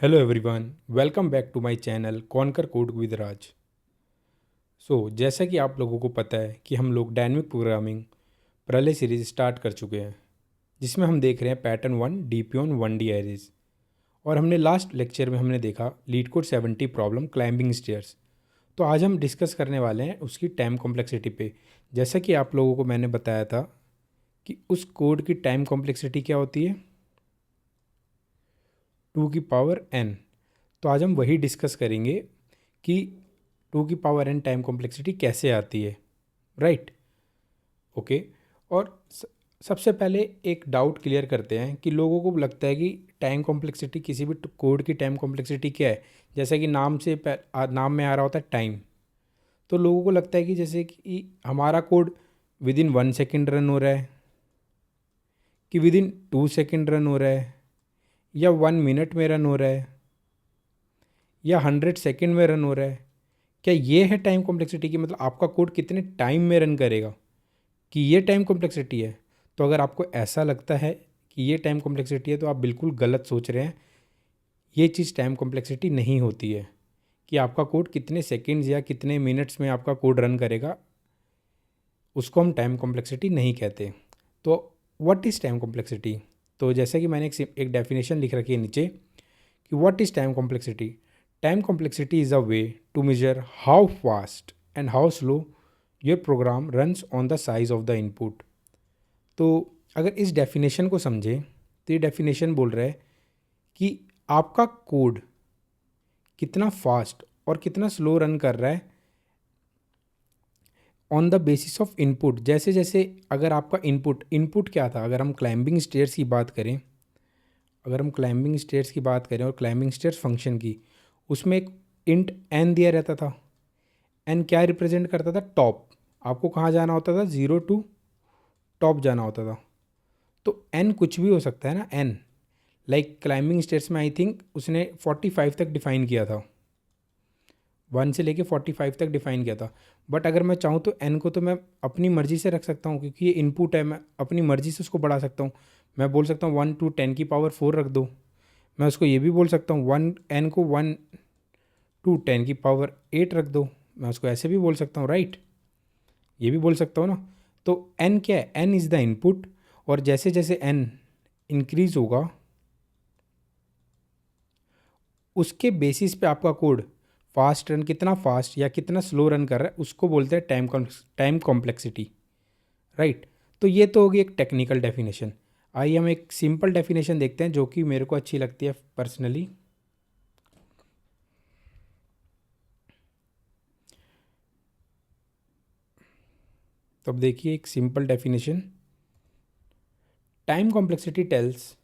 Hello everyone, welcome back to my channel Conquer Code with Raj. जैसा कि आप लोगों को पता है कि हम लोग डायनेमिक प्रोग्रामिंग प्रलय सीरीज स्टार्ट कर चुके हैं, जिसमें हम देख रहे हैं पैटर्न 1 डीपीओन 1D एरेज। और हमने लास्ट लेक्चर में हमने देखा leet code 70 problem climbing stairs. तो आज हम डिस्कस करने वाले हैं उसकी टाइम कॉम्प्लेक्सिटी पे। जैसा कि आप लोगों को मैंने बताया था कि उस कोड की टाइम कॉम्प्लेक्सिटी क्या होती है, 2n। तो आज हम वही डिस्कस करेंगे कि 2n टाइम कॉम्प्लेक्सिटी कैसे आती है, राइट। ओके। और सबसे पहले एक डाउट क्लियर करते हैं कि लोगों को लगता है कि टाइम कॉम्प्लेक्सिटी, किसी भी कोड की टाइम कॉम्प्लेक्सिटी क्या है। जैसा कि नाम में आ रहा होता है टाइम। तो लोगों को लगता है कि जैसे कि हमारा code with in 1 second run हो रहा है, कि विद इन 2 सेकेंड रन हो रहा है, या 1 मिनट में रन हो रहा है, या 100 सेकेंड में रन हो रहा है। क्या ये है टाइम कॉम्प्लेक्सिटी की मतलब आपका कोड कितने टाइम में रन करेगा, कि ये टाइम कॉम्प्लेक्सिटी है। तो अगर आपको ऐसा लगता है कि ये टाइम कॉम्प्लेक्सिटी है तो आप बिल्कुल गलत सोच रहे हैं। ये चीज़ टाइम कॉम्प्लेक्सिटी नहीं होती है कि आपका कोड कितने सेकेंड्स या कितने मिनट्स में आपका कोड रन करेगा, उसको हम टाइम कॉम्प्लेक्सिटी नहीं कहते। तो व्हाट इज़ टाइम कॉम्प्लेक्सिटी? तो जैसे कि मैंने एक डेफिनेशन लिख रखी है नीचे कि what is time complexity. Time complexity is a way to measure how fast and how slow your program runs on the size of the input. तो अगर इस डेफिनेशन को समझें तो ये डेफिनेशन बोल रहा है कि आपका कोड कितना फास्ट और कितना स्लो रन कर रहा है on the basis of input. जैसे जैसे अगर आपका इनपुट क्या था, अगर हम क्लाइंबिंग स्टेयर्स की बात करें, और क्लाइंबिंग स्टेयर्स फंक्शन की, उसमें एक इंट एन दिया रहता था। एन क्या रिप्रेजेंट करता था? टॉप। आपको कहाँ जाना होता था? 0 टू टॉप जाना होता था। तो एन कुछ भी हो सकता है ना, एन। लाइक क्लाइंबिंग स्टेयर्स में आई थिंक उसने 45 तक डिफाइन किया था, 1 से लेके 45 तक डिफाइन किया था। बट अगर मैं चाहूँ तो एन को तो मैं अपनी मर्ज़ी से रख सकता हूँ, क्योंकि ये इनपुट है। मैं अपनी मर्ज़ी से उसको बढ़ा सकता हूँ। मैं बोल सकता हूँ 1 टू 10 की पावर 4 रख दो। मैं उसको ये भी बोल सकता हूँ 1 टू 10 की पावर 8 रख दो। मैं उसको ऐसे भी बोल सकता हूँ, राइट। ये भी बोल सकता हूँ ना। तो एन क्या है? N is the input. और जैसे जैसे एन इंक्रीज होगा, उसके बेसिस पे आपका कोड फास्ट रन, कितना फास्ट या कितना स्लो रन कर रहा है, उसको बोलते हैं टाइम कॉम्प्लेक्सिटी, राइट। तो ये तो होगी एक टेक्निकल डेफिनेशन। आइए हम एक सिंपल डेफिनेशन देखते हैं जो कि मेरे को अच्छी लगती है पर्सनली। तो अब देखिए एक simple definition. Time complexity tells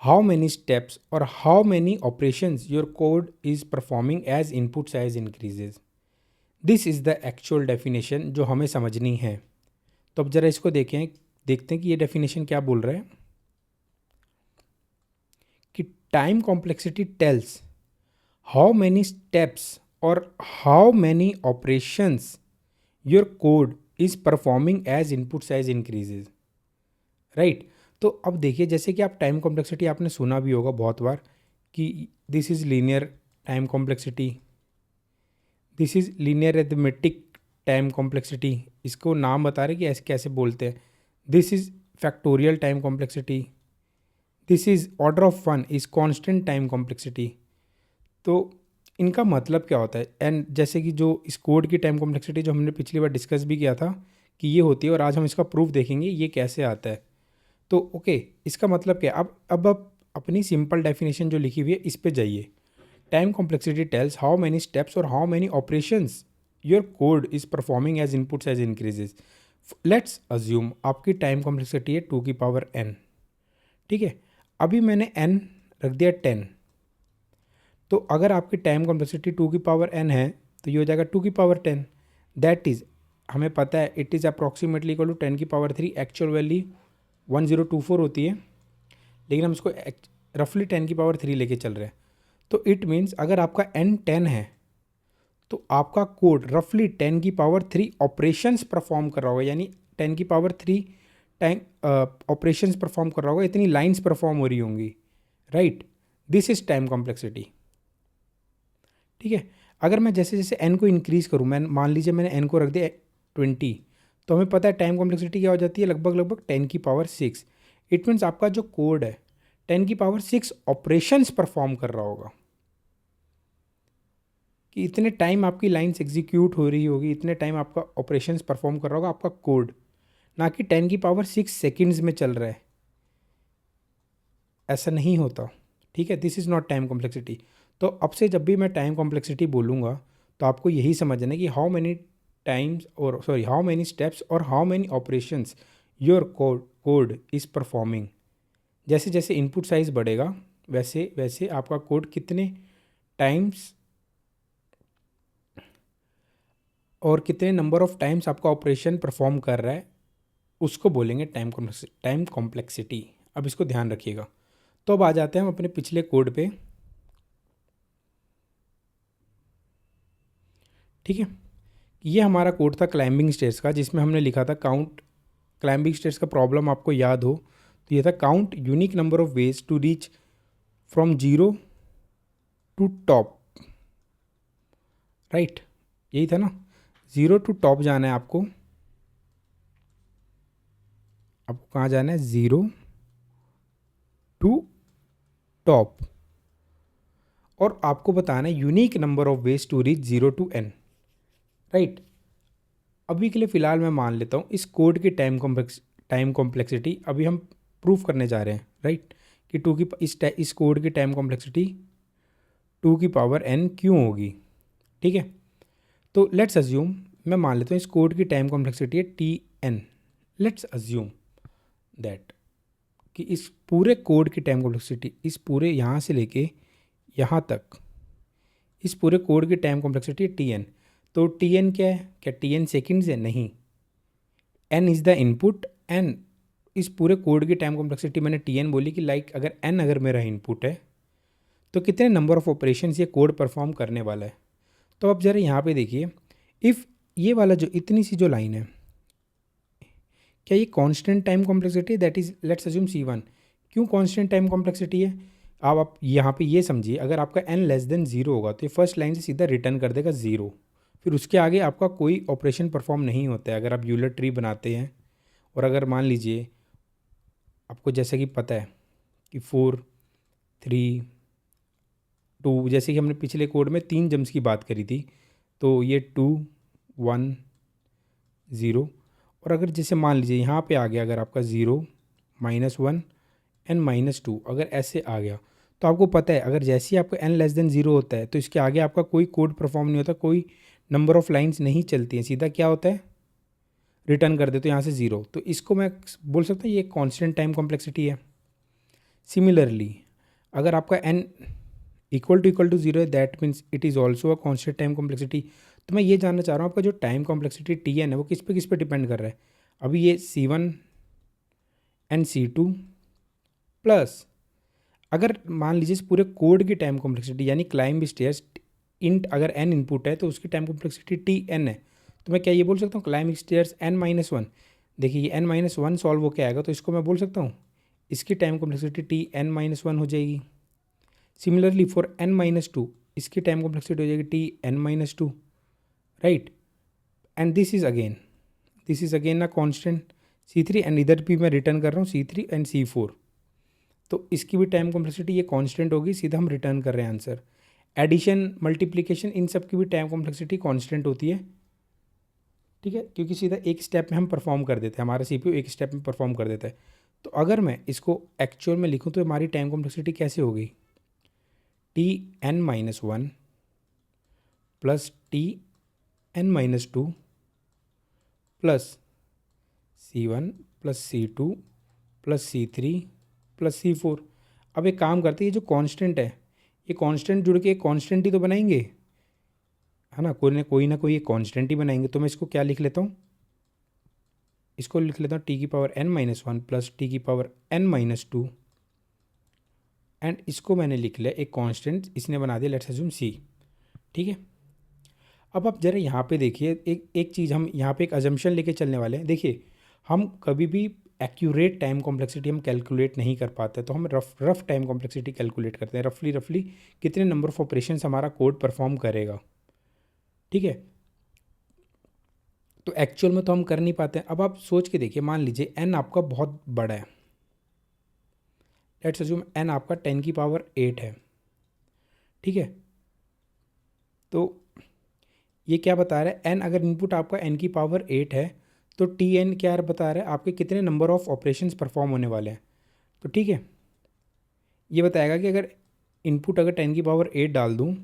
how many steps or how many operations your code is performing as input size increases. This is the actual definition जो हमें समझनी है। तो अब ज़रा इसको देखते हैं कि ये डेफिनेशन क्या बोल रहा है कि time complexity tells how many steps और how many operations your code is performing as input size increases, right. तो अब देखिए, जैसे कि आप टाइम कॉम्प्लेक्सिटी आपने सुना भी होगा बहुत बार कि this is linear time complexity, this is linear arithmetic time complexity. इसको नाम बता रहे कि ऐसे कैसे बोलते हैं। This is factorial time complexity, this is order of 1 is constant time complexity. तो इनका मतलब क्या होता है? एंड जैसे कि जो इस कोड की टाइम कॉम्प्लेक्सिटी जो हमने पिछली बार डिस्कस भी किया था कि ये होती है, और आज हम इसका प्रूफ देखेंगे ये कैसे आता है। तो ओके, इसका मतलब क्या है? अब आप अपनी सिंपल डेफिनेशन जो लिखी हुई है इस पे जाइए। Time complexity tells how many steps और how many operations your code is performing as inputs as increases. Let's assume आपकी टाइम कॉम्प्लेक्सिटी है 2n, ठीक है। अभी मैंने n रख दिया 10। तो अगर आपकी टाइम कॉम्प्लेक्सिटी 2n है तो ये हो जाएगा 210। दैट इज़, हमें पता है it is approximately equal to 10 की पावर 3। एक्चुअल वैल्यू 1024 होती है, लेकिन हम इसको रफली 10 की पावर 3 लेके चल रहे हैं। तो इट मीन्स अगर आपका n 10 है तो आपका कोड रफली 10 की पावर 3 ऑपरेशंस परफॉर्म कर रहा होगा, यानी 10 की पावर 3 टाइम ऑपरेशंस परफॉर्म कर रहा होगा। इतनी लाइंस परफॉर्म हो रही होंगी, right. This is time complexity. ठीक है, अगर मैं जैसे जैसे n को इंक्रीज़ करूँ, मैं मान लीजिए मैंने n को रख दिया 20, तो हमें पता है टाइम कॉम्प्लेक्सिटी क्या हो जाती है, लगभग लगभग 10⁶। इट मीन्स आपका जो कोड है 10⁶ ऑपरेशंस परफॉर्म कर रहा होगा, कि इतने टाइम आपकी लाइन्स एग्जीक्यूट हो रही होगी, इतने टाइम आपका ऑपरेशंस परफॉर्म कर रहा होगा आपका कोड, ना कि 10⁶ सेकेंड्स में चल रहा है। ऐसा नहीं होता। ठीक है, this is not time complexity. तो अब से जब भी मैं टाइम कॉम्प्लेक्सिटी बोलूँगा तो आपको यही समझना है कि हाउ मैनी टाइम्स और हाउ मैनी स्टेप्स और how many operations your code is performing. जैसे जैसे इनपुट साइज़ बढ़ेगा वैसे वैसे आपका कोड कितने टाइम्स और कितने नंबर ऑफ टाइम्स आपका ऑपरेशन परफॉर्म कर रहा है, उसको बोलेंगे टाइम कॉम्प्लेक्सिटी। अब इसको ध्यान रखिएगा। तो अब आ जाते हैं हम अपने पिछले कोड पे। ठीक है, ये हमारा कोड था क्लाइंबिंग स्टेयर्स का, जिसमें हमने लिखा था काउंट। क्लाइंबिंग स्टेयर्स का प्रॉब्लम आपको याद हो तो ये था count unique number of ways to reach from zero to top. Right, यही था ना, ज़ीरो टू टॉप जाना है आपको। आपको कहाँ जाना है, ज़ीरो टू टॉप, और आपको बताना है unique number of ways to reach 0 to n। Right, अभी के लिए फ़िलहाल मैं मान लेता हूँ इस कोड की टाइम कॉम्प्लेक्सिटी अभी हम प्रूफ करने जा रहे हैं। राइट, कि इस कोड की टाइम कॉम्प्लेक्सिटी 2n क्यों होगी। ठीक है, तो लेट्स अज्यूम, मैं मान लेता हूँ इस कोड की टाइम कॉम्प्लेक्सिटी है tn। लेट्स अज्यूम दैट कि इस पूरे कोड की टाइम कॉम्प्लेक्सिटी, इस पूरे यहाँ से लेके यहाँ तक इस पूरे कोड की टाइम कॉम्प्लेक्सिटी है tn। तो tn क्या है, क्या tn सेकेंड्स है, नहीं, n is the input. n इस पूरे कोड की टाइम कॉम्प्लेक्सिटी मैंने tn बोली कि अगर n अगर मेरा इनपुट है तो कितने नंबर ऑफ ऑपरेशंस ये कोड परफॉर्म करने वाला है। तो अब ज़रा यहाँ पे देखिए, इफ़ ये वाला जो इतनी सी जो लाइन है, क्या ये कांस्टेंट टाइम कॉम्प्लेक्सिटी है, that is let's assume c1। क्यों कांस्टेंट टाइम कॉम्प्लेक्सिटी है, अब आप यहाँ पे ये समझिए, अगर आपका n <0 होगा तो ये फर्स्ट लाइन से सीधा रिटर्न कर देगा 0, फिर उसके आगे आपका कोई ऑपरेशन परफॉर्म नहीं होता है। अगर आप यूलर ट्री बनाते हैं और अगर मान लीजिए आपको जैसे कि पता है कि 4 3 2, जैसे कि हमने पिछले कोड में 3 जम्स की बात करी थी, तो ये 2 1 0, और अगर जैसे मान लीजिए यहाँ पे आ गया अगर आपका 0 -1 n -2, अगर ऐसे आ गया तो आपको पता है अगर जैसे ही आपका n<0 होता है तो इसके आगे आपका कोई कोड परफॉर्म नहीं होता, कोई नंबर ऑफ़ लाइंस नहीं चलती हैं, सीधा क्या होता है, रिटर्न कर दे तो यहाँ से 0। तो इसको मैं बोल सकता हूँ ये कांस्टेंट टाइम कॉम्प्लेक्सिटी है। सिमिलरली अगर आपका n == 0 है, that means it is also a constant time complexity. तो मैं ये जानना चाह रहा हूँ आपका जो टाइम कॉम्प्लेक्सिटी tn है वो किस पे डिपेंड कर रहा है। अभी ये c1 एंड c2 प्लस, अगर मान लीजिए इस पूरे कोड की टाइम कॉम्प्लेक्सिटी यानी क्लाइंब स्टेयर्स इंट अगर n इनपुट है तो उसकी टाइम कॉम्प्लेक्सिटी tn है, तो मैं क्या ये बोल सकता हूँ क्लाइंब स्टेयर्स n-1। देखिए ये n-1 सॉल्व होकर आएगा तो इसको मैं बोल सकता हूँ इसकी टाइम कॉम्प्लेक्सिटी tn-1 हो जाएगी। सिमिलरली फॉर n-2 इसकी टाइम कॉम्प्लेक्सिटी हो जाएगी tn-2। Right, and this is again ना कांस्टेंट c3, एंड इधर भी मैं रिटर्न कर रहा हूँ c3 एंड c4, तो इसकी भी टाइम कॉम्प्लेक्सिटी ये कांस्टेंट होगी, सीधा हम रिटर्न कर रहे हैं आंसर। एडिशन मल्टीप्लिकेशन इन सब की भी टाइम कॉम्प्लेक्सिटी कांस्टेंट होती है। ठीक है, क्योंकि सीधा एक स्टेप में हम परफॉर्म कर देते हैं, हमारा CPU एक स्टेप में परफॉर्म कर देता है। तो अगर मैं इसको एक्चुअल में लिखूँ तो हमारी टाइम कॉम्प्लेक्सिटी कैसे होगी, tn-1 plus tn-2 plus c1 plus c2 plus c3 plus c4। अब एक काम करते हैं, ये जो कांस्टेंट है ये कांस्टेंट जुड़ के एक कांस्टेंट ही तो बनाएंगे, है ना, कोई ना कोई एक कांस्टेंट ही बनाएंगे। तो मैं इसको क्या लिख लेता हूँ, इसको लिख लेता हूँ t⁻n-1 प्लस t⁻n-2, एंड इसको मैंने लिख लिया एक कांस्टेंट, इसने बना दिया लेट्स अज्यूम c। ठीक है, अब आप ज़रा यहाँ पे देखिए एक चीज़, हम यहाँ पे एक अजम्पशन लेके चलने वाले हैं। देखिए हम कभी भी एक्यूरेट टाइम कॉम्प्लेक्सिटी हम कैलकुलेट नहीं कर पाते, तो हम रफ टाइम कॉम्प्लेक्सिटी कैलकुलेट करते हैं, रफली कितने नंबर ऑफ ऑपरेशंस हमारा कोड परफॉर्म करेगा। ठीक है, तो एक्चुअल में तो हम कर नहीं पाते। अब आप सोच के देखिए, मान लीजिए n आपका बहुत बड़ा है, लेट्स अज्यूम n आपका 10⁸ है। ठीक है, तो ये क्या बता रहा है, n अगर इनपुट आपका n⁸ है तो tn क्या बता रहा है, आपके कितने नंबर ऑफ ऑपरेशंस परफॉर्म होने वाले हैं। तो ठीक है, ये बताएगा कि अगर इनपुट अगर 10⁸ डाल दूँ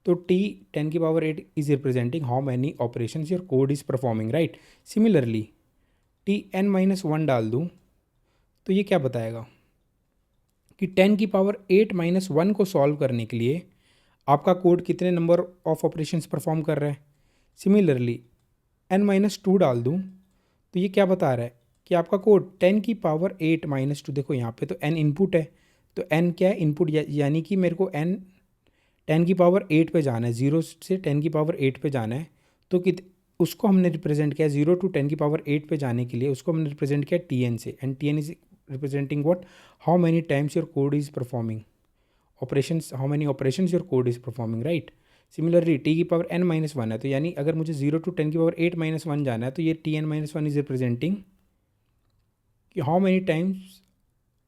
तो t 10⁸ is representing how many operations your code is performing, right. Similarly tn-1 डाल दूँ तो ये क्या बताएगा कि 10⁸ को सॉल्व करने के लिए आपका कोड कितने नंबर ऑफ ऑपरेशंस परफॉर्म कर रहा है। सिमिलरली n-2 डाल दूँ तो ये क्या बता रहा है कि आपका कोड 10⁸ -2, देखो यहाँ पे तो n इनपुट है, तो n क्या है, इनपुट, यानी कि मेरे को n 10⁸ पे जाना है, 0 से 10⁸ पे जाना है। तो उसको हमने रिप्रेजेंट किया 0 to 10⁸ पे जाने के लिए, उसको हमने रिप्रेजेंट किया tn से, and tn is representing what, how many times your code is performing operations, how many operations your code is performing, right. Similarly t⁻n-1 है, तो यानी अगर मुझे 0 to 10⁸ जाना है तो ये tn-1 इज रिप्रेजेंटिंग कि how many times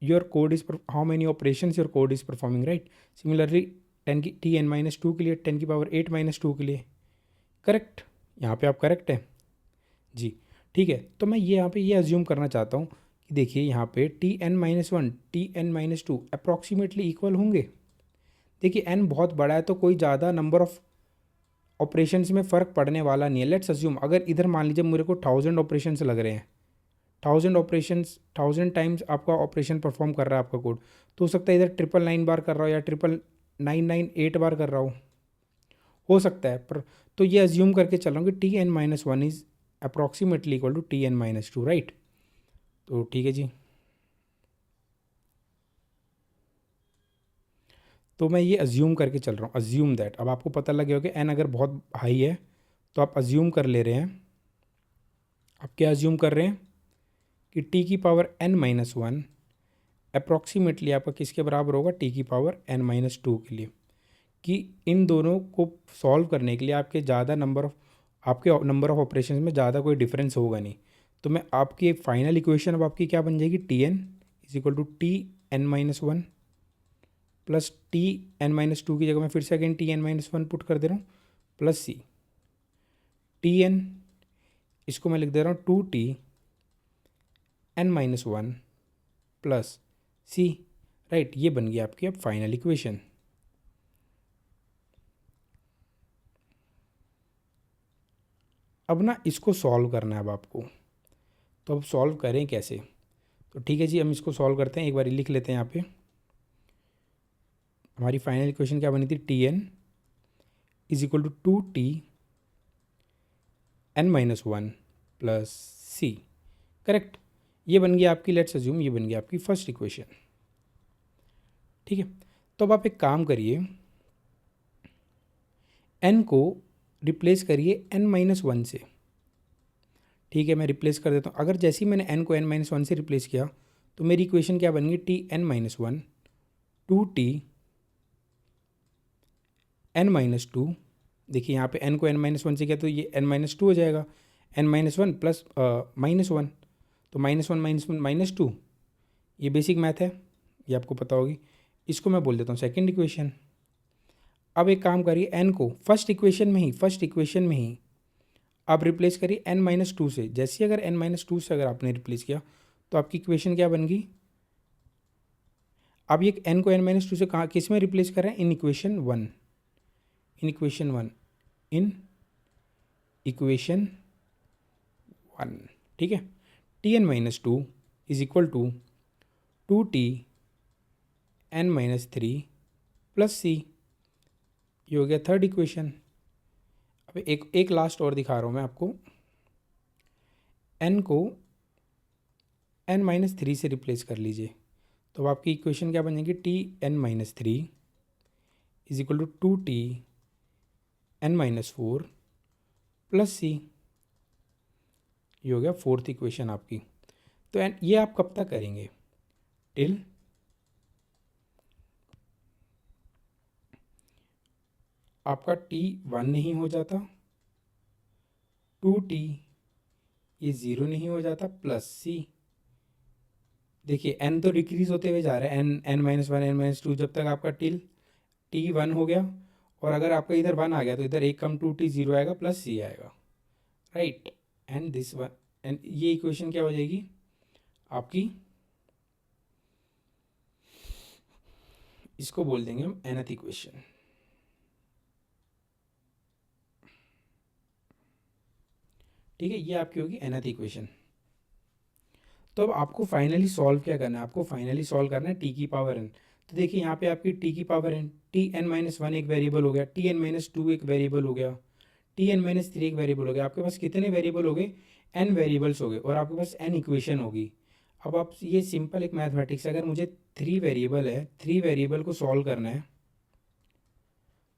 your code is, how many operations your code is performing, right. Similarly tn-2 के लिए, 10⁸ के लिए, करेक्ट, यहाँ पे आप करेक्ट है जी। ठीक है, तो मैं ये यहाँ पे ये अज्यूम करना चाहता हूँ कि देखिए यहाँ पे tn-1 tn-2 अप्रॉक्सीमेटली इक्वल होंगे। देखिए n बहुत बड़ा है तो कोई ज़्यादा नंबर ऑफ ऑपरेशंस में फ़र्क पड़ने वाला नहीं है। लेट्स अज्यूम अगर इधर मान लीजिए मेरे को 1000 ऑपरेशंस लग रहे हैं, 1000 ऑपरेशंस, 1000 टाइम्स आपका ऑपरेशन परफॉर्म कर रहा है आपका कोड, तो हो सकता है इधर 999 बार कर रहा हो या 99998 बार कर रहा हो सकता है। पर तो ये अज्यूम करके चल रहा हूँ कि tn-1 is approximately equal to tn-2, right. तो ठीक है जी, तो मैं ये अज्यूम करके चल रहा हूँ, अज्यूम दैट, अब आपको पता लगे हो कि n अगर बहुत हाई है तो आप अज्यूम कर ले रहे हैं, आप क्या अज्यूम कर रहे हैं कि t⁻n-1 अप्रॉक्सीमेटली आपका किसके बराबर होगा, t⁻n-2 के लिए, कि इन दोनों को सॉल्व करने के लिए आपके ज़्यादा आपके नंबर ऑफ ऑपरेशन में ज़्यादा कोई डिफरेंस होगा नहीं। तो मैं आपकी एक फाइनल इक्वेशन अब आपकी क्या बन जाएगी, tn is equal to tn-1 plus tn-2 की जगह मैं फिर से अगेन tn-1 पुट कर दे रहा हूँ, प्लस सी tn, इसको मैं लिख दे रहा हूँ 2tn-1 प्लस सी, राइट। ये बन गई आपकी अब फाइनल इक्वेशन। अब ना इसको सॉल्व करना है अब आपको, तो अब सॉल्व करें कैसे। तो ठीक है जी, हम इसको सॉल्व करते हैं, एक बार लिख लेते हैं यहाँ पे। हमारी फाइनल इक्वेशन क्या बनी थी, tn is equal to 2tn-1 plus c, correct. ये बन गया आपकी, लेट्स अज्यूम ये बन गया आपकी फर्स्ट इक्वेशन। ठीक है, तो अब आप एक काम करिए, n को रिप्लेस करिए n-1 से। ठीक है, मैं रिप्लेस कर देता हूँ। अगर जैसे ही मैंने n को n-1 से रिप्लेस किया तो मेरी इक्वेशन क्या बन गई, tn-1 2tn-2, देखिए यहाँ पे n को n-1 से किया तो ये n-2 हो जाएगा, n-1 प्लस -1, तो -1 -1 -2, ये बेसिक मैथ है, ये आपको पता होगी। इसको मैं बोल देता हूँ सेकेंड इक्वेशन। अब एक काम करिए, n को फर्स्ट इक्वेशन में ही आप रिप्लेस करिए n-2 से। जैसे अगर n-2 से अगर आपने रिप्लेस किया तो आपकी इक्वेशन क्या बन गई, अब ये n को n-2 से कहाँ किस में रिप्लेस कर रहे हैं, इन इक्वेशन 1, इन इक्वेशन 1, ठीक है। tn-2 is equal to 2tn-3 plus C, ये हो गया थर्ड इक्वेशन। अब एक लास्ट और दिखा रहा हूँ मैं आपको, n को n-3 से रिप्लेस कर लीजिए तो अब आपकी इक्वेशन क्या बन जाएगी, tn-3 is equal to 2tn-4 plus C, ये हो गया फोर्थ इक्वेशन आपकी। तो एंड ये आप कब तक करेंगे, टिल आपका टी 1 नहीं हो जाता, 2t ये 0 नहीं हो जाता, प्लस सी। देखिए n तो डिक्रीज होते हुए जा रहा है, n-1 n-2, जब तक आपका टिल t1 हो गया। और अगर आपका इधर 1 आ गया तो इधर 1 कम 2t 0 आएगा, प्लस सी आएगा, right. And this one, and ये इक्वेशन क्या हो जाएगी आपकी, इसको बोल देंगे हम nth इक्वेशन। ठीक है, ये आपकी होगी nth इक्वेशन। तो अब आपको फाइनली सॉल्व क्या करना है, आपको फाइनली सॉल्व करना है टी की पावर n। तो देखिए यहाँ पे आपकी टी की power n, t n minus 1 एक वेरिएबल हो गया, टी एन माइनस 2 एक वेरिएबल हो गया, टी एन माइनस 3 एक वेरिएबल हो गया। आपके पास कितने वेरिएबल हो गए, n वेरिएबल्स हो गए, और आपके पास n इक्वेशन होगी। अब आप ये सिंपल एक मैथमेटिक्स, अगर मुझे 3 वेरिएबल है, 3 वेरिएबल को सॉल्व करना है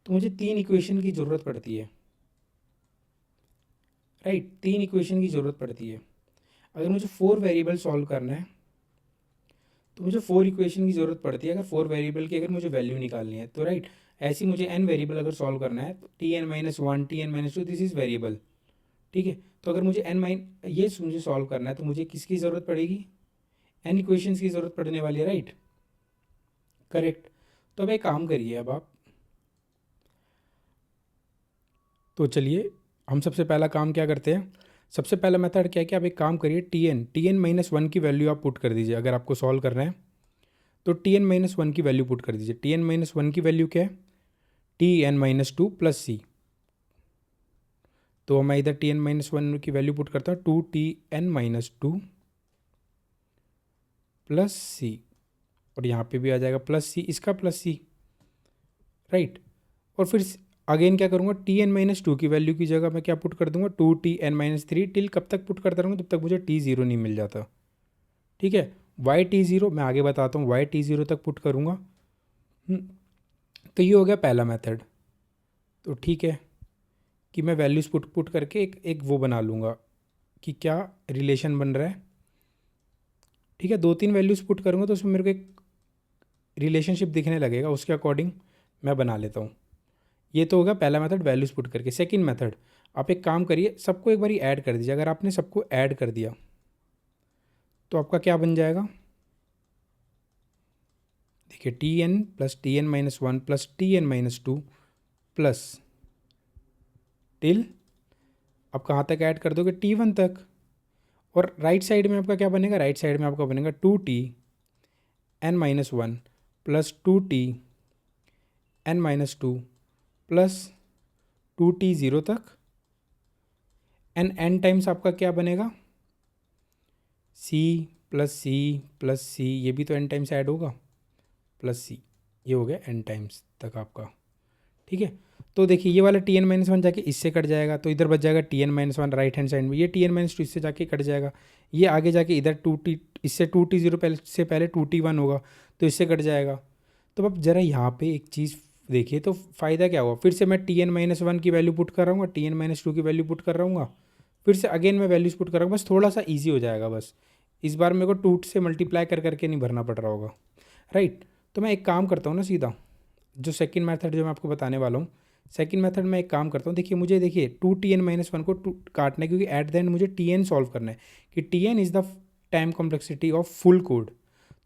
तो मुझे 3 इक्वेशन की ज़रूरत पड़ती है, राइट। 3 इक्वेशन की ज़रूरत पड़ती है। अगर मुझे 4 वेरिएबल सॉल्व करना है तो मुझे 4 इक्वेशन की ज़रूरत पड़ती है, अगर 4 वेरिएबल की अगर मुझे वैल्यू निकालनी है तो, राइट। ऐसे ही मुझे n वेरिएबल अगर सॉल्व करना है तो t n minus 1 t n minus 2 this is variable, ठीक है। तो अगर मुझे ये मुझे सॉल्व करना है तो मुझे किसकी ज़रूरत पड़ेगी, n इक्वेशंस की ज़रूरत पड़ने वाली है, राइट, करेक्ट। तो अब एक काम करिए, अब आप, तो चलिए हम सबसे पहला काम क्या करते हैं, सबसे पहला मेथड क्या है कि आप एक काम करिए, टी एन माइनस 1 की वैल्यू आप पुट कर दीजिए। अगर आपको सॉल्व करना है तो टी एन माइनस 1 की वैल्यू पुट कर दीजिए। टी एन माइनस 1 की वैल्यू क्या है, टी एन माइनस 2 प्लस सी। तो मैं इधर टी एन माइनस 1 की वैल्यू पुट करता हूँ, 2t n-2 प्लस सी, और यहाँ पे भी आ जाएगा प्लस सी, इसका प्लस सी, राइट। और फिर अगेन क्या करूँगा, टी एन माइनस 2 की वैल्यू की जगह मैं क्या पुट कर दूंगा, 2t n-3, टिल कब तक पुट करता रहूँगा, जब तक मुझे t0 नहीं मिल जाता, ठीक है। y0 मैं आगे बताता हूँ, y0 तक पुट करूँगा। तो ये हो गया पहला मेथड। तो ठीक है कि मैं वैल्यूज़ पुट करके एक वो बना लूँगा कि क्या रिलेशन बन रहा है, ठीक है। 2-3 वैल्यूज़ पुट करूँगा तो उसमें मेरे को एक रिलेशनशिप दिखने लगेगा, उसके अकॉर्डिंग मैं बना लेता हूँ। ये तो होगा पहला मेथड, वैल्यूज़ पुट करके। सेकंड मेथड, आप एक काम करिए, सबको एक बारी ऐड कर दीजिए। अगर आपने सबको ऐड कर दिया तो आपका क्या बन जाएगा, देखिए t n plus t n minus 1 plus t n minus 2 plus till, आप कहाँ तक ऐड कर दोगे, t1 तक। और राइट साइड में आपका क्या बनेगा, राइट साइड में आपका बनेगा 2t n-1 plus 2t n-2 plus 2t 0 तक, एन n टाइम्स आपका क्या बनेगा, c प्लस सी, ये भी तो n टाइम्स ऐड होगा, प्लस सी, ये हो गया n टाइम्स तक आपका, ठीक है। तो देखिए ये वाला टी एन माइनस 1 जाके इससे कट जाएगा, तो इधर बच जाएगा t n minus 1 right hand side में, ये टी एन माइनस 2 इससे जाके कट जाएगा, ये आगे जाके इधर 2t, इससे 2t0 पहले से पहले 2t1 होगा तो इससे कट जाएगा। तो अब ज़रा यहाँ पे एक चीज़ देखिए, तो फ़ायदा क्या हुआ, फिर से मैं टी एन माइनस 1 की वैल्यू पुट कर रहा हूँ, टी एन माइनस 2 की वैल्यू पुट कर रहा हूँ, फिर से अगेन मैं वैल्यूज़ पुट कर रहा हूँ, बस थोड़ा सा ईजी हो जाएगा, बस इस बार मेरे को 2 से मल्टीप्लाई कर करके नहीं भरना पड़ रहा होगा, राइट। तो मैं एक काम करता हूँ ना, सीधा जो सेकंड मेथड जो मैं आपको बताने वाला हूँ, सेकंड मेथड में एक काम करता हूँ। देखिए मुझे, देखिए 2t n-1 को काटना है, क्योंकि एट द एंड मुझे टी एन सॉल्व करना है कि t n is the time complexity of full code.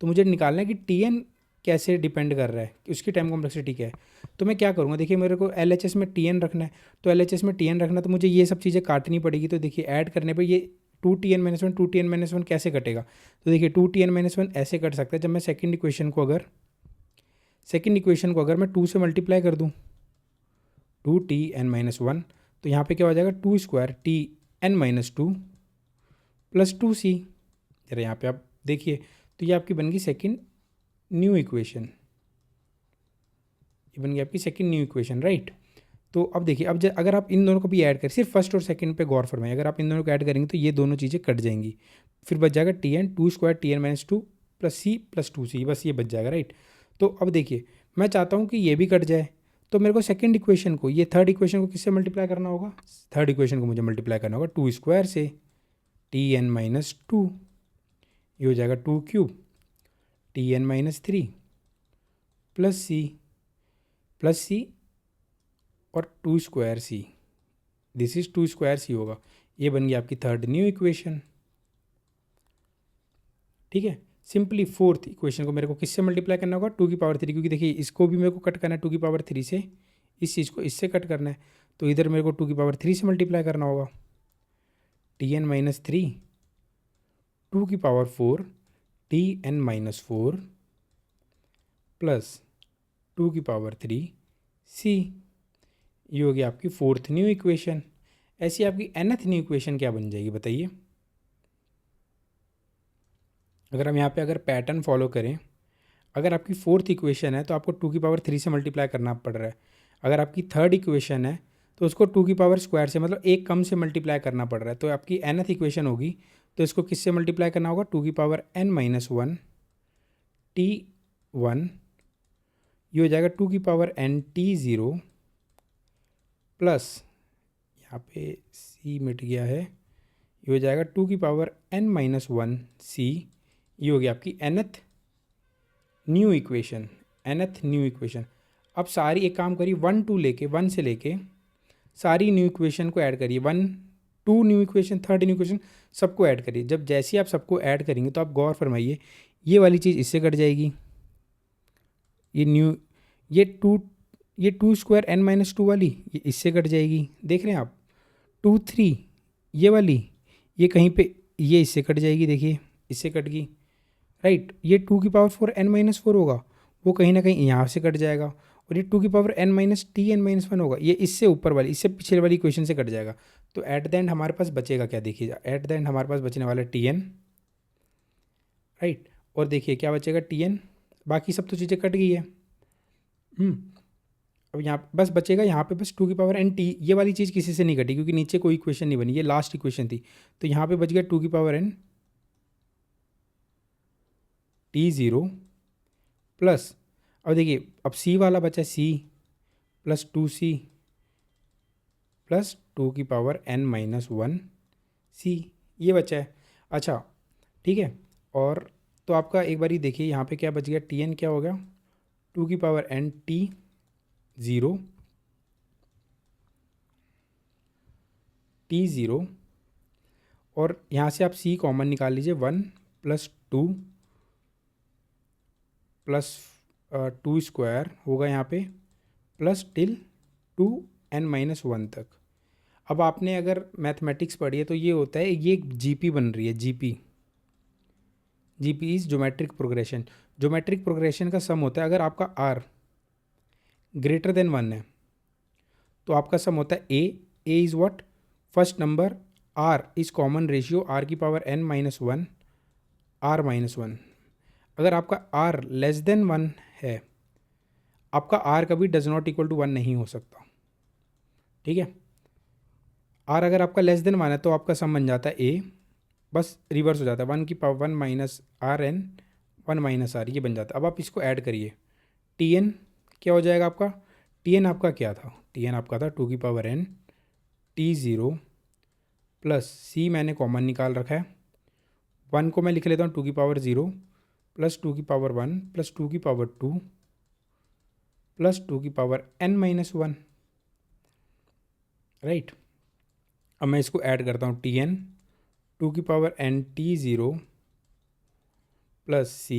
तो मुझे निकालना है कि टी एन कैसे डिपेंड कर रहा है, कि उसकी टाइम कॉम्प्लेक्सिटी क्या है। तो मैं क्या करूँगा, देखिए मेरे को एल एच एस में टी एन रखना है, तो एल एच एस में टी एन रखना, तो मुझे ये सब चीज़ें काटनी पड़ेगी। तो देखिए ऐड करने पर ये 2t n-1 कैसे कटेगा, तो देखिए 2t n-1 ऐसे कट सकता है, जब मैं सेकेंड इक्वेशन को अगर मैं 2 से मल्टीप्लाई कर दूँ, 2t n-1, तो यहाँ पे क्या हो जाएगा, 2 square t n-2 plus 2c। जरा यहाँ पे आप देखिए, तो ये आपकी बन गई सेकेंड न्यू इक्वेशन, ये बन गई आपकी सेकेंड न्यू इक्वेशन, राइट। तो अब देखिए, अब अगर आप इन दोनों को भी ऐड करें, सिर्फ फर्स्ट और सेकंड पे गौर फरमाएं, अगर आप इन दोनों को ऐड करेंगे तो ये दोनों चीज़ें कट जाएंगी, फिर बच जाएगा two square t n-2 plus c plus 2c, बस ये बच जाएगा, राइट। तो अब देखिए मैं चाहता हूँ कि ये भी कट जाए, तो मेरे को सेकंड इक्वेशन को, ये थर्ड इक्वेशन को किससे मल्टीप्लाई करना होगा, थर्ड इक्वेशन को मुझे मल्टीप्लाई करना होगा 2 स्क्वायर से, t n-2 ये हो जाएगा 2 क्यूब Tn-3 प्लस सी और 2 square C, this is 2 square C होगा। ये बन गई आपकी थर्ड न्यू इक्वेशन। ठीक है, सिंपली फोर्थ इक्वेशन को मेरे को किससे मल्टीप्लाई करना होगा, 2 की पावर 3, क्योंकि देखिए इसको भी मेरे को कट करना है 2 की पावर 3 से, इस चीज़ को इससे कट करना है, तो इधर मेरे को 2 की पावर 3 से मल्टीप्लाई करना होगा। Tn-3 2 की पावर 4 Tn-4 प्लस 2 की पावर 3 सी, ये होगी आपकी फोर्थ न्यू इक्वेशन। ऐसी आपकी nth न्यू इक्वेशन क्या बन जाएगी बताइए। अगर हम यहाँ पे अगर पैटर्न फॉलो करें, अगर आपकी फोर्थ इक्वेशन है तो आपको 2 की पावर 3 से मल्टीप्लाई करना पड़ रहा है। अगर आपकी थर्ड इक्वेशन है तो उसको 2 की पावर स्क्वायर से, मतलब एक कम से मल्टीप्लाई करना पड़ रहा है। तो आपकी nth इक्वेशन होगी तो इसको किससे मल्टीप्लाई करना होगा, 2 की पावर n-1 T1, ये हो जाएगा 2 की पावर n T0 प्लस, यहाँ पे c मिट गया है, ये हो जाएगा 2 की पावर n-1 C, ये होगी आपकी nth new equation. nth new equation. अब सारी एक काम करिए, 1 से लेके सारी न्यू इक्वेशन को ऐड करिए, 1 2 new equation, third new equation, सबको ऐड करिए। जब जैसे ही आप सबको ऐड करेंगे तो आप गौर फरमाइए, ये वाली चीज़ इससे कट जाएगी, ये 2 स्क्वायर n-2 वाली ये इससे कट जाएगी, देख रहे हैं आप। 2 3 ये वाली, ये कहीं पे ये इससे कट जाएगी, देखिए इससे कट गई, राइट। ये 2 की पावर 4 n-4 होगा, वो कहीं ना कहीं यहाँ से कट जाएगा। और ये 2 की पावर n-Tn-1 होगा, ये इससे ऊपर वाली, इससे पिछले वाली इक्वेशन से कट जाएगा। तो एट द एंड हमारे पास बचेगा क्या, देखिए एट द एंड हमारे पास बचने वाला Tn, राइट। और देखिए क्या बचेगा Tn, बाकी सब तो चीज़ें कट गई है। अब यहाँ बस बचेगा, यहाँ पे बस 2 की पावर n T, ये वाली चीज़ किसी से नहीं कटी क्योंकि नीचे कोई इक्वेशन नहीं बनी, ये लास्ट इक्वेशन थी। तो यहाँ पे बच गया 2 की पावर n T0 प्लस, अब देखिए अब C वाला बचा, C प्लस 2C प्लस 2 की पावर n-1 C, ये बचा है। अच्छा ठीक है, और तो आपका एक बार ही देखिए यहाँ पे क्या बच गया, Tn क्या हो गया, 2 की पावर n T0, और यहाँ से आप C कॉमन निकाल लीजिए, 1 प्लस 2 प्लस 2 स्क्वायर होगा यहाँ पे, प्लस टिल 2n-1 तक। अब आपने अगर मैथमेटिक्स पढ़ी है तो ये होता है, ये जीपी बन रही है, GP is geometric progression. Geometric progression का सम होता है, अगर आपका r ग्रेटर देन 1 है तो आपका सम होता है A is what, first number, r is common ratio r की पावर n-1 r-1। अगर आपका r लेस देन 1 है, आपका r कभी डज नॉट इक्वल टू 1 नहीं हो सकता, ठीक है। r अगर आपका लेस देन 1 है तो आपका सम बन जाता है a, बस रिवर्स हो जाता है, 1 minus r n 1 minus r, ये बन जाता है। अब आप इसको ऐड करिए, Tn क्या हो जाएगा आपका, Tn आपका क्या था, Tn आपका था 2 की power n T0 plus C मैंने कॉमन निकाल रखा है, 1 को मैं लिख लेता हूँ 2 की पावर 0 प्लस 2 की पावर 1 प्लस 2 की पावर 2 प्लस 2 की पावर n-1, राइट। अब मैं इसको ऐड करता हूँ, Tn 2 की power n T0 plus C,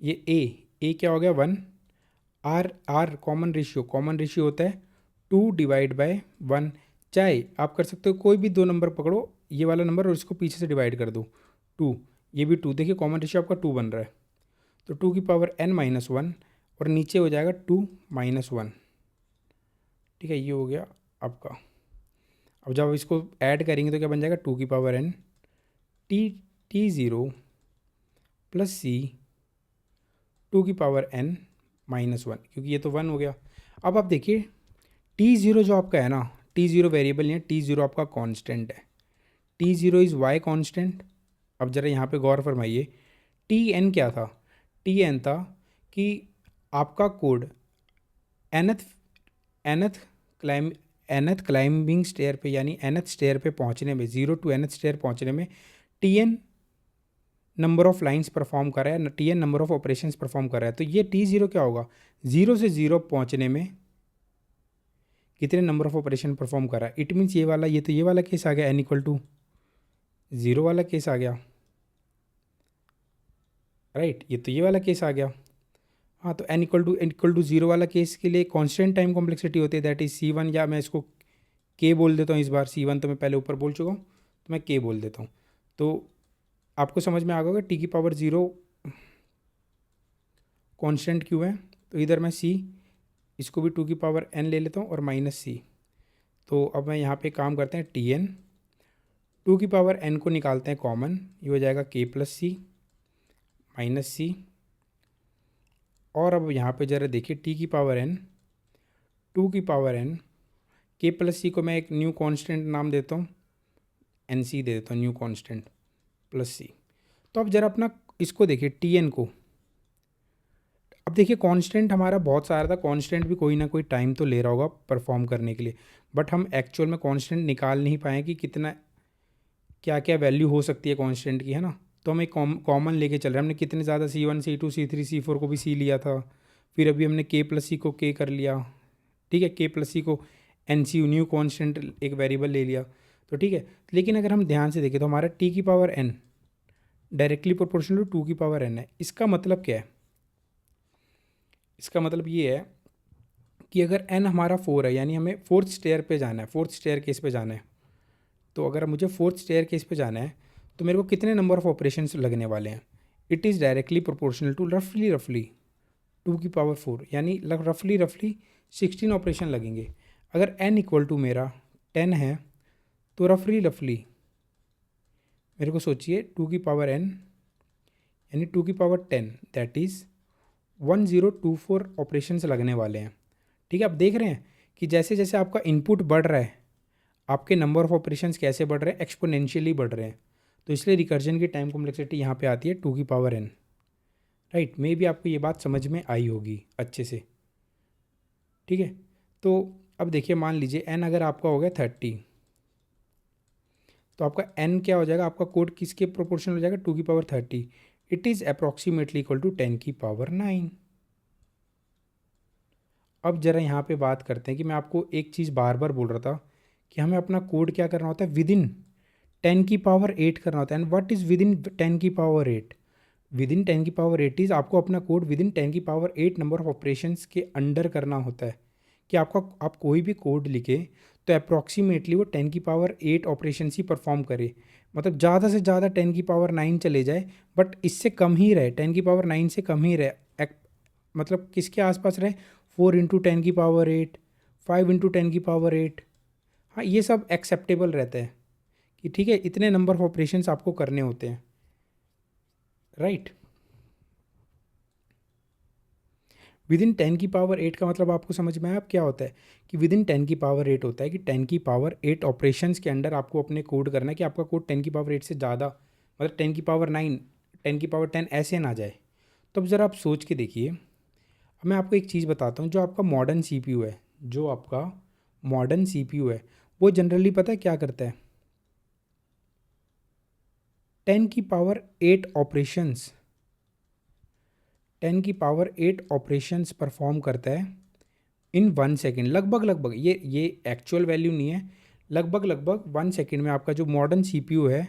ये a क्या हो गया 1, r कॉमन रेशियो होता है 2/1। चाहे आप कर सकते हो कोई भी दो नंबर पकड़ो, ये वाला नंबर और इसको पीछे से डिवाइड कर दो 2, ये भी 2, देखिए कॉमन रेशियो आपका 2 बन रहा है, तो 2 की पावर n-1 और नीचे हो जाएगा 2-1, ठीक है, ये हो गया आपका। अब जब इसको ऐड करेंगे तो क्या बन जाएगा, 2 की power n T0 plus C 2 की पावर n-1, क्योंकि ये तो 1 हो गया। अब आप देखिए T0 जो आपका है ना, T0 वेरिएबल नहीं है, T0 आपका कांस्टेंट है, T0 इज़ y कांस्टेंट। अब ज़रा यहाँ पे गौर फरमाइए, Tn क्या था, Tn था कि आपका कोड nth क्लाइंबिंग स्टेयर पे, यानी nth स्टेयर पे पहुँचने में, 0 to nth स्टेयर पहुँचने में Tn number of lines perform कर रहा है, t n number of operations perform कर रहा है। तो ये टी ज़ीरो क्या होगा, ज़ीरो से ज़ीरो पहुंचने में कितने नंबर ऑफ ऑपरेशन परफॉर्म कर रहा है। इट मीन्स ये वाला, ये तो ये वाला केस आ गया, एन इक्वल टू ज़ीरो वाला केस आ गया, राइट। ये तो ये वाला केस आ गया। हाँ, तो एन इक्वल टू ज़ीरो वाला केस के लिए कांस्टेंट टाइम कॉम्प्लेक्सिटी होती है, दैट इज सी वन, या मैं इसको के बोल देता हूँ इस बार। सी वन तो मैं पहले ऊपर बोल चुका हूँ, तो मैं के बोल देता हूँ। तो आपको समझ में आ गया टी की पावर ज़ीरो कांस्टेंट क्यों है। तो इधर मैं सी, इसको भी टू की पावर एन ले लेता हूँ और माइनस सी। तो अब मैं यहाँ पे काम करते हैं, टी एन टू की पावर एन को निकालते हैं कॉमन, ये हो जाएगा के प्लस सी माइनस सी। और अब यहाँ पे ज़रा देखिए, टी की पावर एन टू की पावर एन, के प्लस सी को मैं एक न्यू कांस्टेंट नाम देता हूँ, एन सी दे देता हूँ, न्यू कांस्टेंट प्लस सी। तो अब ज़रा अपना इसको देखिए, टी एन को। अब देखिए कांस्टेंट हमारा बहुत सारा था, कांस्टेंट भी कोई ना कोई टाइम तो ले रहा होगा परफॉर्म करने के लिए, बट हम एक्चुअल में कांस्टेंट निकाल नहीं पाए कि कितना क्या क्या वैल्यू हो सकती है कांस्टेंट की, है ना। तो हम एक कॉमन लेके चल रहे हैं। हमने कितने ज़्यादा C one C two C three C four को भी सी लिया था, फिर अभी हमने के प्लस सी को के कर लिया, ठीक है, के प्लस सी को एन सी न्यू कॉन्स्टेंट एक वेरिएबल ले लिया, तो ठीक है। लेकिन अगर हम ध्यान से देखें तो हमारा टी की power n directly proportional to two की पावर एन है। इसका मतलब क्या है, इसका मतलब ये है कि अगर एन हमारा फोर है, यानी हमें फोर्थ स्टेयर पे जाना है, फोर्थ स्टेयर केस पे जाना है, तो अगर मुझे फोर्थ स्टेयर केस पे जाना है तो मेरे को कितने नंबर ऑफ ऑपरेशंस लगने वाले हैं। It is directly proportional to रफली टू की पावर फोर, यानी रफली 16 ऑपरेशन लगेंगे। अगर एन इक्वल टू मेरा 10 है तो रफली मेरे को सोचिए टू की पावर एन यानी टू की पावर 10, दैट इज़ 1024 ऑपरेशंस लगने वाले हैं। ठीक है, आप देख रहे हैं कि जैसे जैसे आपका इनपुट बढ़ रहा है, आपके नंबर ऑफ ऑपरेशंस कैसे बढ़ रहे हैं, एक्सपोनेंशियली बढ़ रहे हैं। तो इसलिए रिकर्जन की टाइम कॉम्प्लेक्सिटी यहाँ पे आती है टू की पावर एन, राइट। मे भी आपको ये बात समझ में आई होगी अच्छे से, ठीक है। तो अब देखिए, मान लीजिए एन अगर आपका हो गया 30, तो आपका एन क्या हो जाएगा, आपका कोड किसके प्रोपोर्शनल हो जाएगा, टू की power 30। It is approximately equal to 10 की पावर 9। अब ज़रा यहाँ पे बात करते हैं कि मैं आपको एक चीज़ बार बार बोल रहा था कि हमें अपना कोड क्या करना होता है, विद इन 10 की पावर 8 करना होता है। And what is with in 10 की पावर 8, विद इन 10 की पावर 8 इज़ आपको अपना कोड विद इन 10 की पावर 8 नंबर ऑफ ऑपरेशंस के अंडर करना होता है। कि आपका आप कोई भी कोड लिखे तो अप्रॉक्सीमेटली वो 10 की पावर 8 ऑपरेशन ही परफॉर्म करे, मतलब ज़्यादा से ज़्यादा 10 की पावर 9 चले जाए, बट इससे कम ही रहे, 10 की पावर 9 से कम ही रहे। मतलब किसके आसपास रहे, 4 × 10 की पावर 8, 5 × 10 की पावर 8। हाँ, ये सब एक्सेप्टेबल रहता है कि ठीक है, इतने नंबर ऑफ ऑपरेशंस आपको करने होते हैं, राइट। विद इन 10 की पावर 8 का मतलब आपको समझ में आया अब क्या होता है, कि विद इन 10 की पावर 8 होता है कि 10 की पावर 8 ऑपरेशंस के अंडर आपको अपने कोड करना है कि आपका कोड 10 की पावर 8 से ज़्यादा, मतलब 10 की पावर 9, 10 की पावर 10 ऐसे ना जाए। तो अब ज़रा आप सोच के देखिए, अब मैं आपको एक चीज़ बताता हूँ, जो आपका मॉडर्न सीपीयू है, जो आपका मॉडर्न सीपीयू है, वो जनरली पता है क्या करता है, 10 की पावर 8 ऑपरेशंस, 10 की पावर 8 ऑपरेशंस परफॉर्म करता है इन 1 सेकेंड, लगभग ये एक्चुअल वैल्यू नहीं है, लगभग 1 सेकेंड में आपका जो मॉडर्न सीपीयू है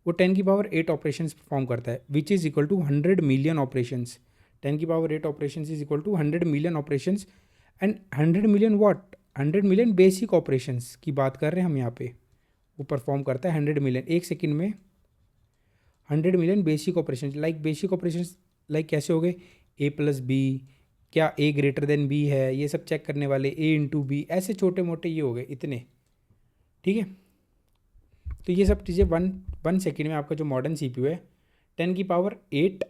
वो 10 की पावर 8 ऑपरेशंस परफॉर्म करता है, which is equal to 100 million operations. 10 की power 8 operations is equal to 100 million operations. And 100 million what, 100 million basic operations की बात कर रहे हैं हम यहाँ पे, वो परफॉर्म करता है 100 मिलियन एक सेकेंड में, 100 million basic operation. Like basic operation like कैसे हो गए, ए प्लस बी, क्या ए ग्रेटर देन बी है, ये सब चेक करने वाले, ए इंटू बी, ऐसे छोटे मोटे ये हो गए इतने, ठीक है। तो ये सब चीज़ें वन वन सेकेंड में आपका जो मॉडर्न सीपीयू है 10 की पावर 8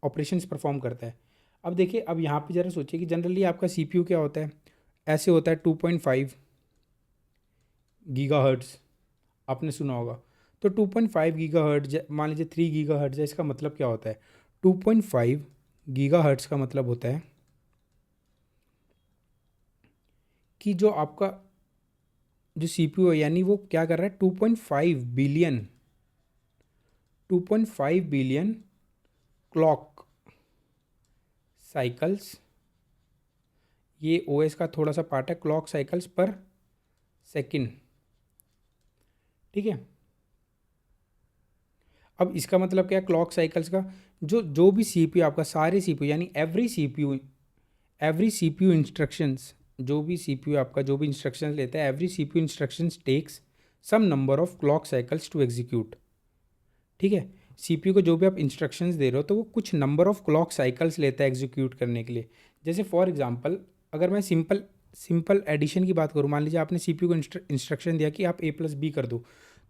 ऑपरेशंस परफॉर्म करता है। अब देखिए, अब यहाँ पे ज़रा सोचिए कि जनरली आपका सीपीयू क्या होता है, ऐसे होता है 2.5 गीगाहर्ट्ज़, आपने सुना होगा। तो 2.5 गीगाहर्ट्ज़, मान लीजिए 3 गीगाहर्ट्ज़ है, इसका मतलब क्या होता है, 2.5 गीगाहर्ट्ज़ का मतलब होता है कि जो आपका जो सीपीयू है, यानी वो क्या कर रहा है, 2.5 बिलियन 2.5 बिलियन क्लॉक साइकिल्स, ये ओएस का थोड़ा सा पार्ट है, क्लॉक साइकिल्स पर सेकंड। ठीक है, अब इसका मतलब क्या है, क्लॉक साइकिल्स का जो जो भी सीपीयू आपका, सारे सीपीयू यानी एवरी सीपीयू इंस्ट्रक्शंस, जो भी सीपीयू आपका जो भी इंस्ट्रक्शंस लेता है, every CPU instructions takes some number of clock cycles to execute. ठीक है, सीपीयू को जो भी आप इंस्ट्रक्शंस दे रहे हो तो वो कुछ नंबर ऑफ क्लॉक साइकिल्स लेता है एग्जीक्यूट करने के लिए। जैसे फॉर एग्जांपल अगर मैं सिंपल एडिशन की बात करूँ, मान लीजिए आपने सीपीयू को इंस्ट्रक्शन दिया कि आप A+B कर दो,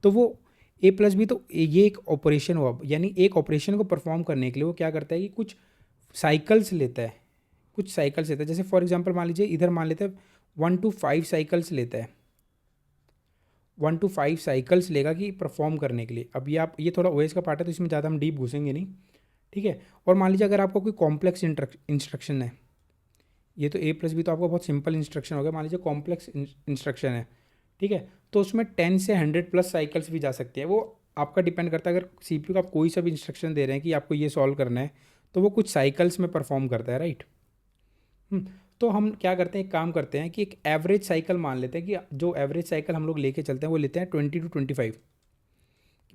तो वो A+B, तो ये एक ऑपरेशन हुआ, यानी एक ऑपरेशन को परफॉर्म करने के लिए वो क्या करता है कि कुछ साइकिल्स लेता है, कुछ साइकिल्स लेता है। जैसे फॉर एग्जांपल मान लीजिए इधर मान लेते हैं 1 to 5 साइकिल्स लेता है, 1 to 5 साइकिल्स लेगा कि परफॉर्म करने के लिए। अब ये थोड़ा ओएस का पार्ट है तो इसमें ज़्यादा हम डीप घुसेंगे नहीं। ठीक है, और मान लीजिए अगर आपको कोई कॉम्प्लेक्स इंस्ट्रक्शन है, ये तो A+B तो आपका बहुत सिंपल इंस्ट्रक्शन हो गया, मान लीजिए कॉम्प्लेक्स इंस्ट्रक्शन है। ठीक है, तो उसमें 10 से 100+ साइकिल्स भी जा सकती है, वो आपका डिपेंड करता है। अगर सीपीयू का आप कोई सा भी इंस्ट्रक्शन दे रहे हैं कि आपको ये सॉल्व करना है, तो वो कुछ साइकिल्स में परफॉर्म करता है, राइट। तो हम क्या करते हैं, एक काम करते हैं कि एक एवरेज साइकिल मान लेते हैं कि जो एवरेज साइकिल हम लोग लेके चलते हैं वो लेते हैं 20 to 25।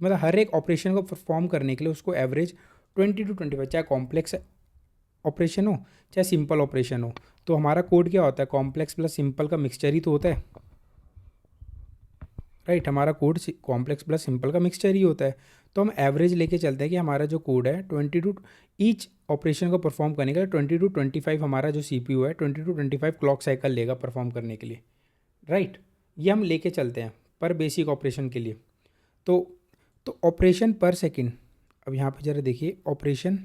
मतलब हर एक ऑपरेशन को परफॉर्म करने के लिए उसको एवरेज 20 to 25, चाहे कॉम्प्लेक्स ऑपरेशन हो चाहे सिंपल ऑपरेशन हो। तो हमारा कोड क्या होता है, कॉम्प्लेक्स प्लस सिंपल का मिक्सचर ही तो होता है, राइट। हमारा कोड कॉम्प्लेक्स प्लस सिंपल का मिक्सचर ही होता है। तो हम एवरेज लेके चलते हैं कि हमारा जो कोड है 20 टू ईच ऑपरेशन को परफॉर्म करने के लिए 20 to 25 हमारा जो सीपीयू है 20 to 25 क्लॉक साइकिल लेगा परफॉर्म करने के लिए, राइट। ये हम लेके चलते हैं पर बेसिक ऑपरेशन के लिए। तो ऑपरेशन पर सेकंड, अब यहाँ पे ज़रा देखिए ऑपरेशन,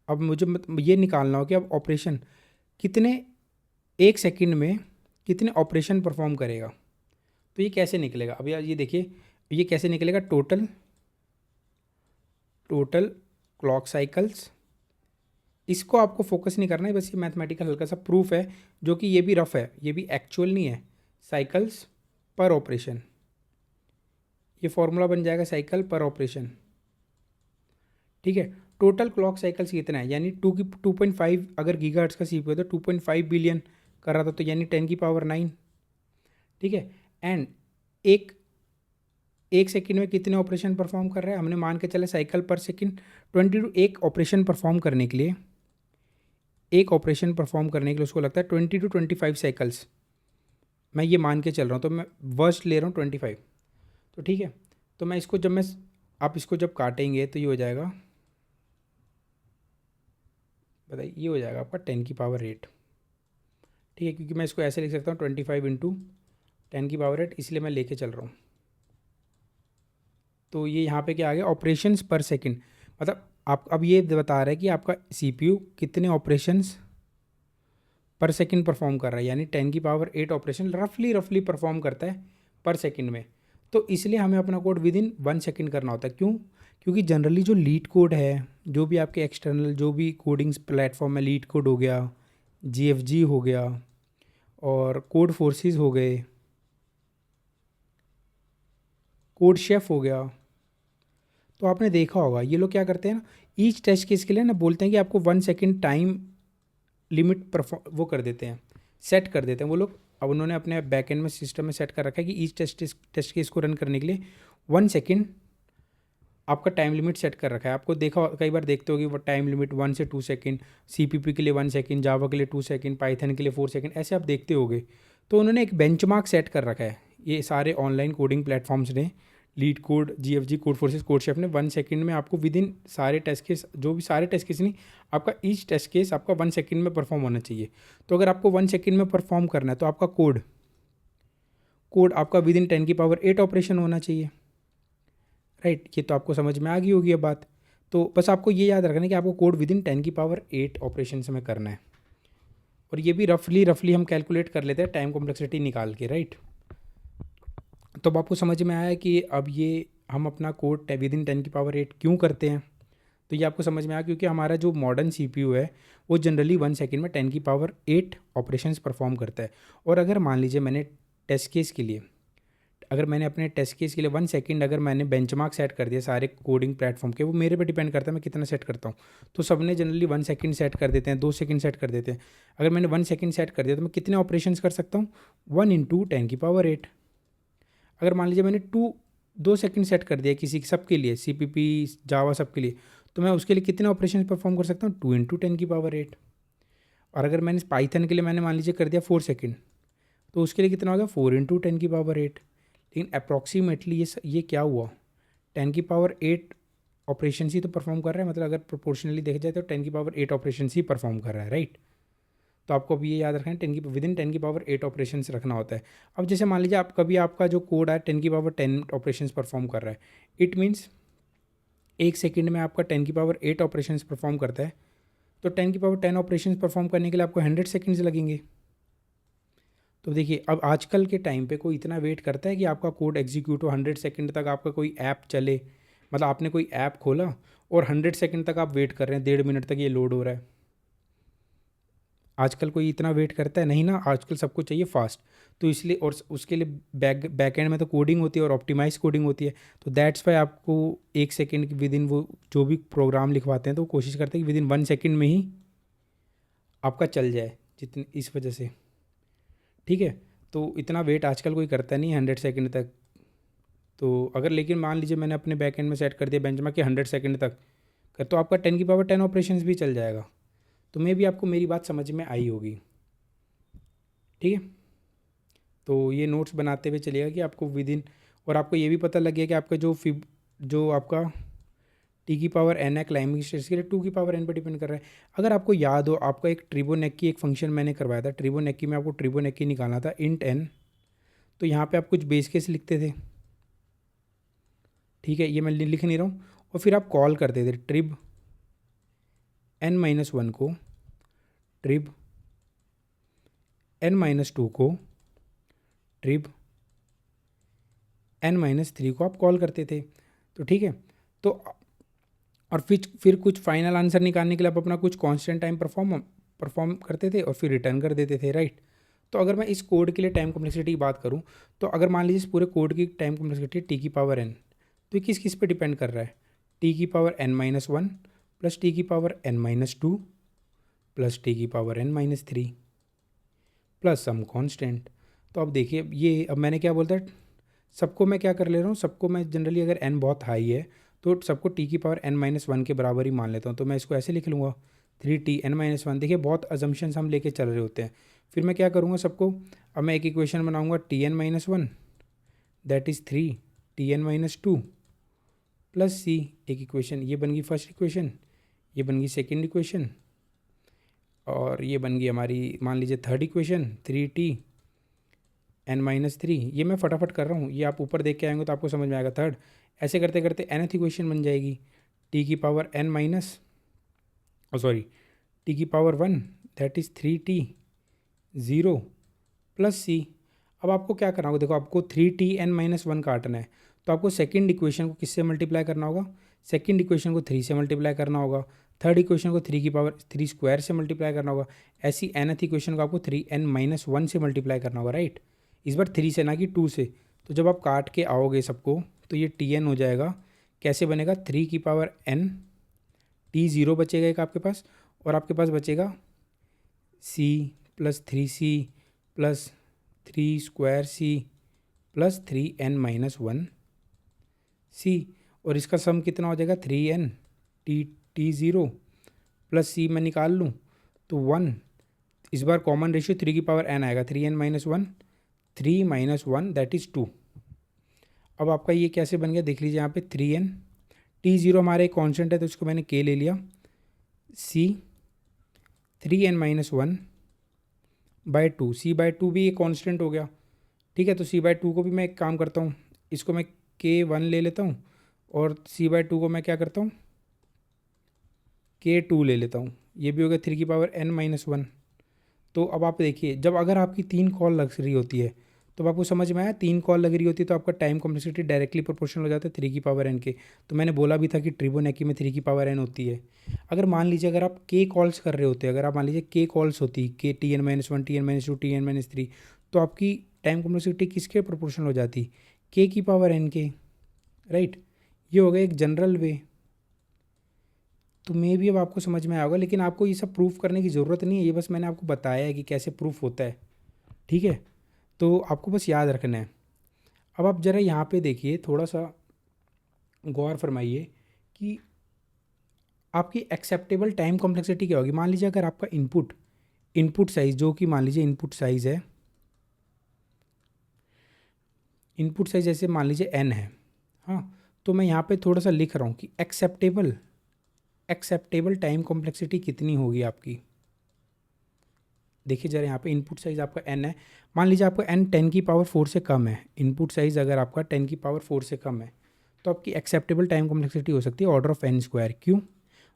अब मुझे ये निकालना हो कि अब ऑपरेशन कितने, एक सेकंड में कितने ऑपरेशन परफॉर्म करेगा। तो ये कैसे निकलेगा, अब यार ये देखिए ये कैसे निकलेगा, टोटल क्लॉक साइकिल्स। इसको आपको फोकस नहीं करना है, बस ये मैथमेटिकल हल्का सा प्रूफ है, जो कि ये भी रफ है, ये भी एक्चुअल नहीं है। साइकिल्स पर ऑपरेशन, ये फॉर्मूला बन जाएगा साइकिल पर ऑपरेशन। ठीक है, टोटल क्लॉक साइकिल्स कितना है, यानी 2.5 अगर गीगाहर्ट्ज़ का सीपीयू है तो 2.5 बिलियन कर रहा था, तो यानी 10⁹। ठीक है, एंड एक सेकंड में कितने ऑपरेशन परफॉर्म कर रहा है, हमने मान के चले साइकिल पर सेकंड 22। एक ऑपरेशन परफॉर्म करने के लिए उसको लगता है 20 to 25 साइकिल्स। मैं ये मान के चल रहा हूँ, तो मैं वर्स्ट ले रहा हूँ 25। तो ठीक है, तो मैं इसको आप इसको जब काटेंगे तो ये हो जाएगा, बताइए, ये हो जाएगा आपका 10⁸। ठीक है, क्योंकि मैं इसको ऐसे लिख सकता हूँ 25 × 10⁸, इसलिए मैं लेके चल रहा हूँ। तो ये यहाँ पे क्या आ गया, ऑपरेशंस पर सेकंड। मतलब आप अब ये बता रहा है कि आपका सीपीयू कितने ऑपरेशंस पर सेकंड परफॉर्म कर रहा है, यानी 10⁸ ऑपरेशन रफली परफॉर्म करता है पर सेकंड में। तो इसलिए हमें अपना कोड विद इन 1 सेकंड करना होता है। क्यों? क्योंकि जनरली जो लीड कोड है, जो भी आपके एक्सटर्नल जो भी कोडिंग्स प्लेटफॉर्म है, लीड कोड हो गया, GFG हो गया और कोड फोर्सेस हो गए, कोड शेफ हो गया, तो आपने देखा होगा ये लोग क्या करते हैं ना, ईच टेस्ट केस के लिए ना बोलते हैं कि आपको 1 सेकंड टाइम लिमिट वो कर देते हैं, सेट कर देते हैं वो लोग। अब उन्होंने अपने बैकएंड में सिस्टम में सेट कर रखा है कि ईच टेस्ट केस को रन करने के लिए 1 सेकंड आपका टाइम लिमिट सेट कर रखा है। आपको देखा कई बार देखते होगी वो टाइम लिमिट 1 से 2 सेकंड, CPP के लिए 1 सेकंड, जावा के लिए 2 सेकंड, पाइथन के लिए 4 सेकंड, ऐसे आप देखते होगे। तो उन्होंने एक बेंचमार्क सेट कर रखा है, ये सारे ऑनलाइन कोडिंग प्लेटफॉर्म्स ने, leet code, GFG, code forces, code chef ने 1 सेकंड में आपको विद इन सारे टेस्ट केस, जो भी सारे टेस्ट केस नहीं, आपका ईच टेस्ट केस आपका 1 सेकंड में परफॉर्म होना चाहिए। तो अगर आपको 1 सेकंड में परफॉर्म करना है तो आपका कोड आपका विद इन 10⁸ ऑपरेशन होना चाहिए, राइट। ये तो आपको समझ में आ गई होगी अब बात। तो बस आपको ये याद रखना है कि आपको कोड विद इन 10⁸ ऑपरेशन में करना है, और ये भी रफली हम कैलकुलेट कर लेते हैं टाइम कॉम्प्लेक्सिटी निकाल के, राइट। तो अब आपको समझ में आया कि अब ये हम अपना कोड विद इन 10⁸ क्यों करते हैं। तो ये आपको समझ में आया क्योंकि हमारा जो मॉडर्न CPU है वो जनरली 1 सेकंड में 10⁸ ऑपरेशंस परफॉर्म करता है। और अगर मान लीजिए मैंने टेस्ट केस के लिए, अगर मैंने अपने टेस्ट केस के लिए 1 सेकंड अगर मैंने बेंचमार्क सेट कर दिया सारे कोडिंग प्लेटफॉर्म के, वो मेरे पे डिपेंड करता है मैं कितना सेट करता हूँ। तो सबने जनरली 1 सेकंड सेट कर देते हैं, 2 सेकंड सेट कर देते हैं। अगर मैंने 1 सेकंड सेट कर दिया तो मैं कितने ऑपरेशंस कर सकता हूँ? 1 इंटू 10⁸। अगर मान लीजिए मैंने 2 सेकंड सेट कर दिया किसी सबके लिए, CPP जावा सबके लिए, तो मैं उसके लिए कितने ऑपरेशन परफॉर्म कर सकता हूँ? 2 इंटू 10⁸। और अगर मैंने पाइथन के लिए मैंने मान लीजिए कर दिया 4 सेकंड, तो उसके लिए कितना हो गया? 4 इंटू 10⁸। लेकिन अप्रॉक्सीमेटली ये क्या हुआ? 10⁸ ऑपरेशन ही तो परफॉर्म कर रहा है, मतलब अगर प्रोपोर्शनली देखा जाए तो 10⁸ ऑपरेशन ही परफॉर्म कर रहा है, राइट। तो आपको अभी ये याद रखना है, विदिन 10⁸ ऑपरेशंस रखना होता है। अब जैसे मान लीजिए आप कभी आपका जो कोड है 10⁸ ऑपरेशंस परफॉर्म कर रहा है, इट मीन्स 1 सेकंड में आपका 10⁸ ऑपरेशंस परफॉर्म करता है, तो 10⁸ ऑपरेशंस परफॉर्म करने के लिए आपको 100 सेकंड्स लगेंगे। तो देखिए अब आजकल के टाइम पे कोई इतना वेट करता है कि आपका कोड एग्जीक्यूट हो, 100 सेकंड तक आपका कोई ऐप चले, मतलब आपने कोई ऐप खोला और 100 सेकंड तक आप वेट कर रहे हैं, 1.5 मिनट तक ये लोड हो रहा है। आजकल कोई इतना वेट करता है नहीं ना, आजकल सबको चाहिए फास्ट। तो इसलिए और उसके लिए बैक एंड में तो कोडिंग होती है और ऑप्टिमाइज कोडिंग होती है। तो दैट्स वाई आपको 1 सेकंड के विदिन वो जो भी प्रोग्राम लिखवाते हैं तो कोशिश करते हैं कि विदिन 1 सेकंड में ही आपका चल जाए, जितनी इस वजह से, ठीक है। तो इतना वेट आजकल कोई करता नहीं 100 सेकंड तक। तो अगर लेकिन मान लीजिए मैंने अपने बैक एंड में सेट कर दिया बेंचमार्क कि 100 सेकंड तक कर, तो आपका 10⁻10 ऑपरेशंस भी चल जाएगा। तो मे भी आपको मेरी बात समझ में आई होगी, ठीक है। तो ये नोट्स बनाते हुए चलिएगा कि आपको विदिन, और आपको ये भी पता लग गया कि आपका जो आपका T⁻n है क्लाइंबिंग स्टेज के लिए 2⁻n पर डिपेंड कर रहा है। अगर आपको याद हो, आपका एक ट्रिबोनेकी एक फंक्शन मैंने करवाया था, ट्रिबोनेकी में आपको ट्रिबोनेकी निकालना था int n। तो यहाँ पे आप कुछ बेस केस लिखते थे, ठीक है, ये मैं लिख नहीं रहा हूँ, और फिर आप कॉल करते थे ट्रिब n-1 को, ट्रिब n-2 को, ट्रिब n-3 को आप कॉल करते थे। तो ठीक है, तो और फिर कुछ फाइनल आंसर निकालने के लिए आप अपना कुछ कांस्टेंट टाइम परफॉर्म करते थे और फिर रिटर्न कर देते थे, राइट। तो अगर मैं इस कोड के लिए टाइम कॉम्प्लेक्सिटी की बात करूँ, तो अगर मान लीजिए इस पूरे कोड की टाइम कॉम्प्लेक्सिटी T⁻n, तो ये किस किस पे डिपेंड कर रहा है? T⁻n-1 plus T⁻n-2 plus T⁻n-3 plus some constant. तो अब देखिए ये, अब मैंने क्या बोलता है, सबको मैं क्या कर ले रहा हूँ, सबको मैं जनरली अगर n बहुत हाई है तो सबको T⁻n-1 के बराबर ही मान लेता हूँ। तो मैं इसको ऐसे लिख लूँगा 3Tn-1। देखिए बहुत अजम्पशंस हम लेके चल रहे होते हैं। फिर मैं क्या करूँगा सबको, अब मैं एक इक्वेशन बनाऊँगा Tn-1 that is 3Tn-2 plus c, एक इक्वेशन ये बन गई फर्स्ट इक्वेशन, ये बन गई सेकेंड इक्वेशन, और ये बन गई हमारी मान लीजिए थर्ड इक्वेशन 3Tn-3। ये मैं फटाफट कर रहा हूँ, ये आप ऊपर देख के आएंगे तो आपको समझ में आएगा थर्ड। ऐसे करते करते nth इक्वेशन बन जाएगी T⁻1 that is 3T0 plus c। अब आपको क्या करना होगा, देखो आपको 3Tn-1 काटना है, तो आपको सेकंड इक्वेशन को किससे मल्टीप्लाई करना होगा? सेकंड इक्वेशन को 3 से मल्टीप्लाई करना होगा, थर्ड इक्वेशन को 3 स्क्वायर से मल्टीप्लाई करना होगा, ऐसी nth इक्वेशन को आपको 3n-1 से मल्टीप्लाई करना होगा, राइट। इस बार 3 से ना कि 2 से। तो जब आप काट के आओगे सबको तो ये Tn हो जाएगा, कैसे बनेगा? 3n, T0 बचेगा एक आपके पास, और आपके पास बचेगा c plus 3c plus 3 square c plus 3n-1 c, और इसका सम कितना हो जाएगा? 3n T0 प्लस c मैं निकाल लूँ तो 1, इस बार कॉमन रेशियो 3n आएगा, 3n-1, 3 - 1 दैट इज़ 2। अब आपका ये कैसे बन गया देख लीजिए, यहाँ पे 3n, T0 हमारा एक कॉन्स्टेंट है तो इसको मैंने k ले लिया, c 3n-1 बाई 2, c/2 भी एक कांस्टेंट हो गया, ठीक है। तो c/2 को भी मैं एक काम करता हूँ, इसको मैं k1 ले लेता हूँ, और c/2 को मैं क्या करता हूँ, k2 ले लेता हूँ, ये भी हो गया 3n-1। तो अब आप देखिए, जब अगर आपकी 3 कॉल लग रही होती है, तो आपको समझ में आया, 3 कॉल लग रही होती है तो आपका टाइम कॉम्प्लेक्सिटी डायरेक्टली प्रोपोर्शनल हो जाता है 3n के। तो मैंने बोला भी था कि ट्रिबोनेकी में 3n होती है। अगर मान लीजिए अगर आप k कॉल्स कर रहे होते हैं, अगर आप मान लीजिए k कॉल्स होती k Tn-1, Tn-2, Tn-3, तो आपकी टाइम कॉम्प्लेक्सिटी किसके प्रोपोर्शनल हो जाती? के की पावर एन के, राइट। ये हो गया एक जनरल वे। तो मे भी अब आपको समझ में आया होगा, लेकिन आपको ये सब प्रूफ करने की ज़रूरत नहीं है, ये बस मैंने आपको बताया है कि कैसे प्रूफ होता है, ठीक है। तो आपको बस याद रखना है। अब आप ज़रा यहाँ पे देखिए, थोड़ा सा गौर फरमाइए कि आपकी एक्सेप्टेबल टाइम कॉम्प्लेक्सिटी क्या होगी। मान लीजिए अगर आपका इनपुट साइज़, जो कि मान लीजिए इनपुट साइज़ है, इनपुट साइज़ जैसे मान लीजिए n है, हाँ। तो मैं यहाँ पे थोड़ा सा लिख रहा हूँ कि एक्सेप्टेबल टाइम कॉम्प्लेक्सिटी कितनी होगी आपकी। देखिए जरा यहाँ पे इनपुट साइज़ आपका n है, मान लीजिए आपका n 10 की पावर 4 से कम है। इनपुट साइज़ अगर आपका 10 की पावर 4 से कम है तो आपकी एक्सेप्टेबल टाइम कॉम्प्लेक्सिटी हो सकती है ऑर्डर ऑफ n स्क्वायर। क्यों?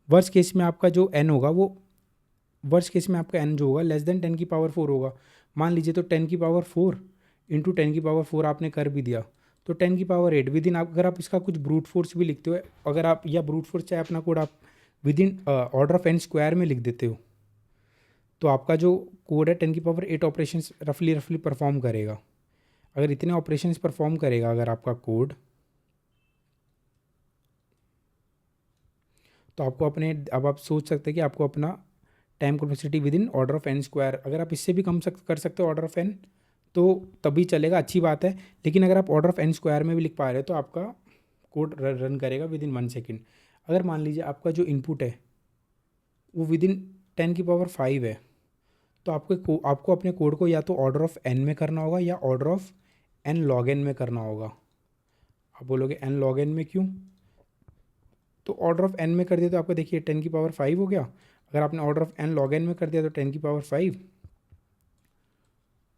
वर्स्ट केस में आपका जो n होगा वो, वर्स्ट केस में आपका n जो होगा लेस देन 10 की पावर 4 होगा। मान लीजिए तो 10 की पावर 4 इंटू 10 की पावर 4 आपने कर भी दिया तो 10 की पावर 8 विद इन, अगर आप इसका कुछ ब्रूट फोर्स भी लिखते हो, अगर आप, या ब्रूट फोर्स चाहे अपना कोड आप with in order of n square में लिख देते हो, तो आपका जो कोड है 10 की पावर 8 ऑपरेशंस रफली परफॉर्म करेगा। अगर इतने ऑपरेशंस परफॉर्म करेगा अगर आपका कोड, तो आपको अपने, अब आप सोच सकते हैं कि आपको अपना time complexity with in order of n square, अगर आप इससे भी कम कर सकते हो ऑर्डर ऑफ n तो तभी चलेगा, अच्छी बात है। लेकिन अगर आप ऑर्डर ऑफ n स्क्वायर में भी लिख पा रहे हो तो आपका कोड रन करेगा विद इन 1 सेकेंड। अगर मान लीजिए आपका जो इनपुट है वो विद इन 10 की पावर 5 है, तो आपको अपने कोड को या तो ऑर्डर ऑफ n में करना होगा या order of n log n में करना होगा। आप बोलोगे n log n में क्यों? तो ऑर्डर ऑफ n में कर दिया तो आपको देखिए 10 की पावर 5 हो गया। अगर आपने order of n log n में कर दिया तो 10 की पावर 5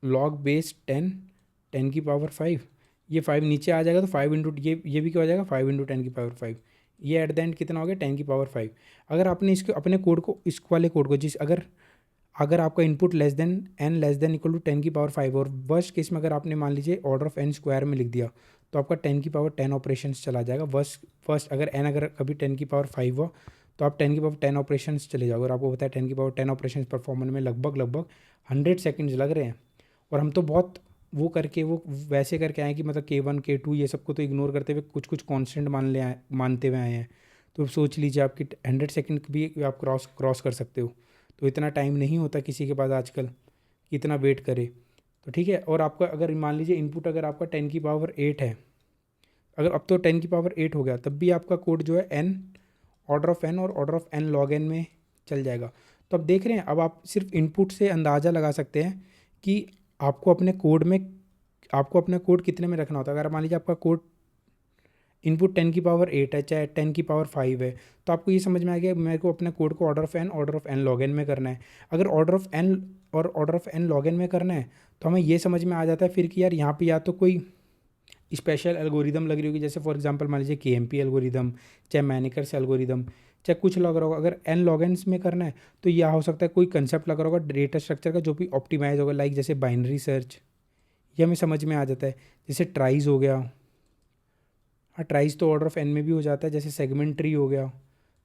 लॉग बेस 10 की पावर 5, ये 5 नीचे आ जाएगा तो 5 इंटू ये भी क्या हो जाएगा 5 इंटू 10 की पावर 5। ये एट द एंड कितना हो गया 10 की पावर 5। अगर आपने इसके अपने कोड को, इस वाले कोड को, जिस अगर आपका input less than equal to 10 की पावर 5, और वर्स्ट केस में अगर आपने मान लीजिए ऑर्डर ऑफ n स्क्वायर में लिख दिया तो आपका 10 की पावर 10 ऑपरेशन चला जाएगा। फर्स्ट अगर कभी 10 की पावर 5 हुआ तो आप 10 की पावर 10 ऑपरेशन चले जाओगे, और आपको पता है 10 की पावर 10 ऑपरेशन परफॉर्म होने में लगभग 100 सेकेंड्स लग रहे हैं। और हम तो बहुत वो करके, वो वैसे करके आए कि मतलब K1 K2 ये सबको तो इग्नोर करते हुए कुछ कांस्टेंट मानते हुए आए हैं। तो सोच लीजिए आपकी 100 सेकंड भी आप क्रॉस कर सकते हो। तो इतना टाइम नहीं होता किसी के पास आजकल कि इतना वेट करे। तो ठीक है। और आपका अगर मान लीजिए इनपुट अगर आपका 10 की पावर 8 है, अगर अब तो 10 की पावर 8 हो गया तब भी आपका कोड जो है n ऑर्डर ऑफ n और order of n log n में चल जाएगा। तो अब देख रहे हैं, अब आप सिर्फ इनपुट से अंदाज़ा लगा सकते हैं कि आपको अपने कोड कितने में रखना होता है। अगर मान लीजिए आपका कोड इनपुट 10 की पावर 8 है, चाहे 10 की पावर 5 है, तो आपको ये समझ में आ गया मेरे को अपने कोड को order of n log n में करना है। अगर ऑर्डर ऑफ n और order of n log n में करना है तो हमें ये समझ में आ जाता है फिर कि यार यहाँ पे या तो कोई स्पेशल एल्गोरिदम लग रही होगी, जैसे फॉर एग्जांपल मान लीजिए KMP एल्गोरिदम, चाहे मैनिकर्स एल्गोरिदम, चाहे कुछ लग रहा होगा। अगर n log n में करना है तो यह हो सकता है कोई कंसेप्ट लग रहा होगा डेटा स्ट्रक्चर का जो भी ऑप्टिमाइज होगा, लाइक जैसे बाइनरी सर्च, ये हमें समझ में आ जाता है। जैसे ट्राइज हो गया, हाँ ट्राइज तो ऑर्डर ऑफ n में भी हो जाता है। जैसे सेगमेंट ट्री हो गया,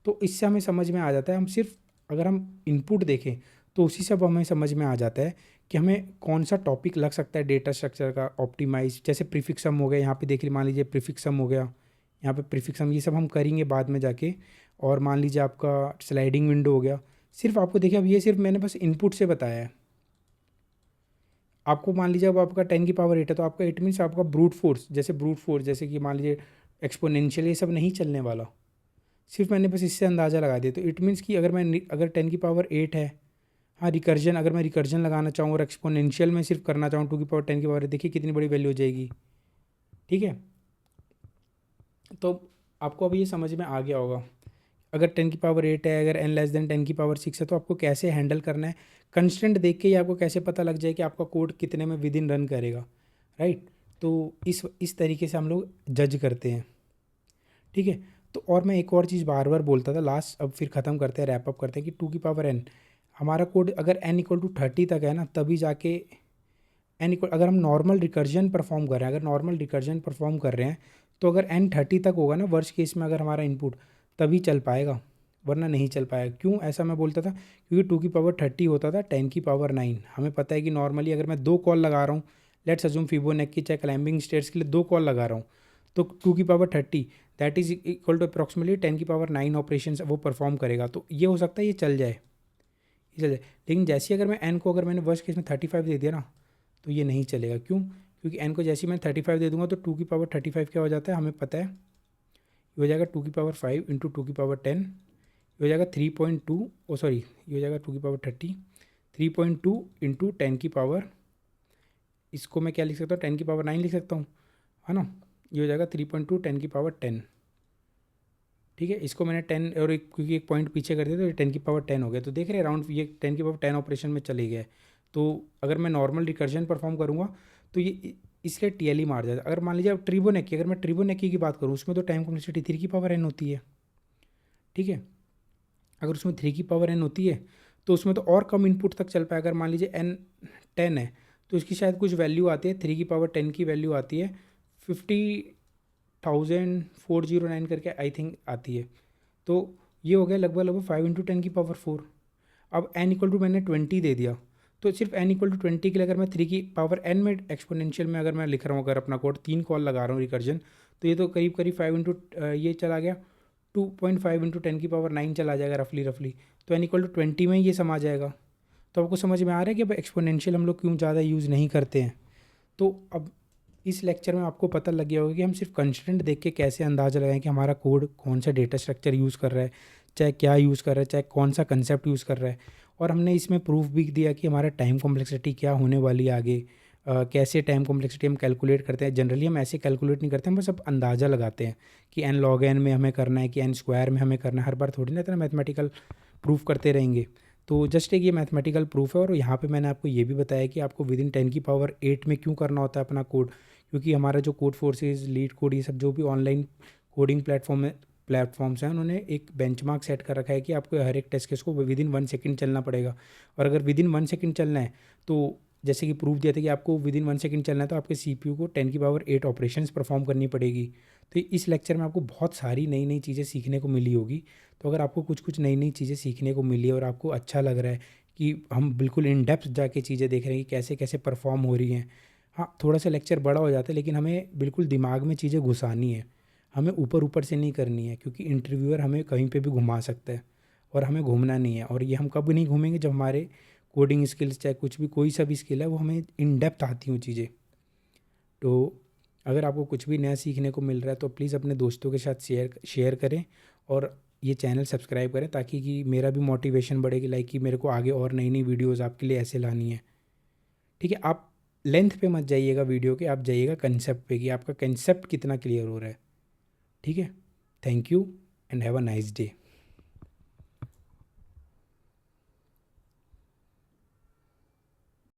तो इससे हमें समझ में आ जाता है। हम सिर्फ अगर हम इनपुट देखें तो उसी से अब हमें समझ में आ जाता है कि हमें कौन सा टॉपिक लग सकता है डेटा स्ट्रक्चर का ऑप्टिमाइज। जैसे प्रीफिक्सम हो गया, यहाँ पे देखिए मान लीजिए प्रीफिक्सम हो गया, यहाँ पे प्रीफिक्सम, ये सब हम करेंगे बाद में जाके। और मान लीजिए आपका स्लाइडिंग विंडो हो गया। सिर्फ आपको देखिए अब ये सिर्फ मैंने बस इनपुट से बताया है। आपको मान लीजिए अब आपका 10 की पावर 8 है तो आपका 8 मीन्स आपका ब्रूट फोर्स जैसे कि मान लीजिए एक्सपोनेंशियल, ये सब नहीं चलने वाला। सिर्फ मैंने बस इससे अंदाज़ा लगा दिया। तो इट मीन्स कि अगर 10 की पावर 8 है, हाँ रिकर्जन, अगर मैं रिकर्जन लगाना चाहूँ और एक्सपोनेंशियल में सिर्फ करना चाहूँ 2 की पावर 10 की पावर, देखिए कितनी बड़ी वैल्यू हो जाएगी। ठीक है। तो आपको अब ये समझ में आ गया होगा, अगर 10 की पावर 8 है, अगर n लेस देन 10 की पावर 6 है, तो आपको कैसे हैंडल करना है। कंस्टेंट देख के ही आपको कैसे पता लग जाए कि आपका कोड कितने में विद इन रन करेगा, राइट। तो इस तरीके से हम लोग जज करते हैं। ठीक है। तो और मैं एक और चीज़ बार बार बोलता था लास्ट, अब फिर ख़त्म करते हैं, रैप अप करते हैं कि 2 की पावर n, हमारा कोड अगर n इक्वल टू 30 तक है ना, तभी जाके अगर हम नॉर्मल रिकर्जन परफॉर्म कर रहे हैं, तो अगर n 30 तक होगा ना वर्स्ट केस में, अगर हमारा इनपुट, तभी चल पाएगा, वरना नहीं चल पाएगा। क्यों ऐसा मैं बोलता था? क्योंकि 2 की पावर 30 होता था 10 की पावर 9। हमें पता है कि नॉर्मली अगर मैं 2 कॉल लगा रहा हूँ, लेट्स अज्यूम फिबोनाची चाहे क्लाइंबिंग स्टेयर्स के लिए 2 कॉल लगा रहा हूँ, तो 2 की power 30 that is equal to approximately 10 की पावर 9 ऑपरेशन वो परफॉर्म करेगा। तो ये हो सकता है ये चल जाए, ये चल जाए। लेकिन जैसे ही अगर मैं n को, अगर मैंने वर्स्ट केस में 35 दे दिया ना, तो ये नहीं चलेगा। क्यों? क्योंकि n को जैसे ही मैं 35 दे दूंगा तो 2 की पावर 35 क्या हो जाता है, हमें पता है, ये हो जाएगा 2 की पावर 5 इंटू 2 की पावर 10, ये हो जाएगा 3.2, ओ सॉरी, ये हो जाएगा 2 की पावर 30, 3.2 इंटू 10 की पावर, इसको मैं क्या लिख सकता हूँ, 10 की पावर 9 लिख सकता हूँ, है ना। ये हो जाएगा 3.2 10 की पावर 10। ठीक है, इसको मैंने 10 और एक, क्योंकि एक पॉइंट पीछे कर दिया तो ये 10 की पावर 10 हो गया। तो देख रहे हैं राउंड ये 10 की पावर 10 ऑपरेशन में चले गए। तो अगर मैं नॉर्मल रिकर्जन परफॉर्म करूँगा तो ये इसलिए टीएलई मार जाता है। अगर मान लीजिए अब ट्रिबोनेकी, अगर मैं ट्रिबोनेकी की बात करूँ, उसमें तो टाइम कॉम्प्लेक्सिटी 3 की पावर n होती है। ठीक है, अगर उसमें 3 की पावर n होती है तो उसमें तो और कम इनपुट तक चल पाए। अगर मान लीजिए n 10 है तो इसकी शायद कुछ वैल्यू आती है, 3 की पावर 10 की वैल्यू आती है 50,409 करके आई थिंक आती है। तो ये हो गया लगभग लगभग 5 इंटू 10 की पावर 4। अब n इक्वल टू मैंने 20 दे दिया, तो सिर्फ n इक्वल टू 20 के लिए अगर मैं 3 की पावर n में एक्सपोनेंशियल में अगर मैं लिख रहा हूँ, अगर अपना कोड 3 कॉल लगा रहा हूँ रिकर्जन, तो ये तो करीब करीब 5 इंटू ये चला गया 2.5 इंटू 10 की पावर 9 चला जाएगा रफली। तो n इक्वल टू 20 में ही ये समा जाएगा। तो आपको समझ में आ रहा है कि अब एक्सपोनेंशियल हम लोग क्यों ज़्यादा यूज़ नहीं करते हैं। तो अब इस लेक्चर में आपको पता लग गया होगा कि हम सिर्फ कंस्टेंट देख के कैसे अंदाज़ा लगाएं कि हमारा कोड कौन सा डेटा स्ट्रक्चर यूज़ कर रहा है, चाहे क्या यूज़ कर रहा है, चाहे कौन सा कंसेप्ट यूज़ कर रहा है। और हमने इसमें प्रूफ भी दिया कि हमारा टाइम कॉम्प्लेक्सिटी क्या होने वाली है आगे, कैसे टाइम कॉम्प्लेक्सिटी हम कैलकुलेट करते हैं। जनरली हम ऐसे कैलकुलेट नहीं करते, हम बस अब अंदाज़ा लगाते हैं कि n log n में हमें करना है कि n स्क्वायर में हमें करना है। हर बार थोड़ी ना इतना मैथमेटिकल प्रूफ करते रहेंगे। तो जस्ट एक ये मैथमेटिकल प्रूफ है। और यहाँ पे मैंने आपको ये भी बताया कि आपको विद इन 10 की पावर 8 में क्यों करना होता है अपना कोड, क्योंकि हमारा जो कोड फोर्सेस, लीड कोड, ये सब जो भी ऑनलाइन कोडिंग प्लेटफॉर्म्स हैं, उन्होंने एक बेंचमार्क सेट कर रखा है कि आपको हर एक टेस्ट केस को विद इन 1 सेकेंड चलना पड़ेगा। और अगर विद इन 1 सेकेंड चलना है तो जैसे कि प्रूफ दिया था कि आपको विद इन 1 सेकेंड चलना है, तो आपके सीपीयू को 10 की पावर 8 ऑपरेशंस परफॉर्म करनी पड़ेगी। तो इस लेक्चर में आपको बहुत सारी नई नई चीज़ें सीखने को मिली होगी। तो अगर आपको कुछ कुछ नई नई चीज़ें सीखने को मिली और आपको अच्छा लग रहा है कि हम बिल्कुल इन डेप्थ जाके चीज़ें देख रहे हैं कि कैसे कैसे परफॉर्म हो रही हैं, हाँ थोड़ा सा लेक्चर बड़ा हो जाता है, लेकिन हमें बिल्कुल दिमाग में चीज़ें घुसानी है, हमें ऊपर ऊपर से नहीं करनी है। क्योंकि इंटरव्यूअर हमें कहीं पे भी घुमा सकता है और हमें घूमना नहीं है। और ये हम कब नहीं घूमेंगे, जब हमारे कोडिंग स्किल्स, चाहे कुछ भी, कोई सा भी स्किल है, वो हमें इन डेप्थ आती हूँ चीज़ें। तो अगर आपको कुछ भी नया सीखने को मिल रहा है तो प्लीज़ अपने दोस्तों के साथ शेयर करें और ये चैनल सब्सक्राइब करें, ताकि कि मेरा भी मोटिवेशन बढ़े कि लाइक कि मेरे को आगे और नई नई वीडियोज़ आपके लिए ऐसे लानी है। ठीक है, आप लेंथ पे मत जाइएगा वीडियो के, आप जाइएगा कंसेप्ट पे कि आपका कंसेप्ट कितना क्लियर हो रहा है। ठीक है, thank you and have a nice day.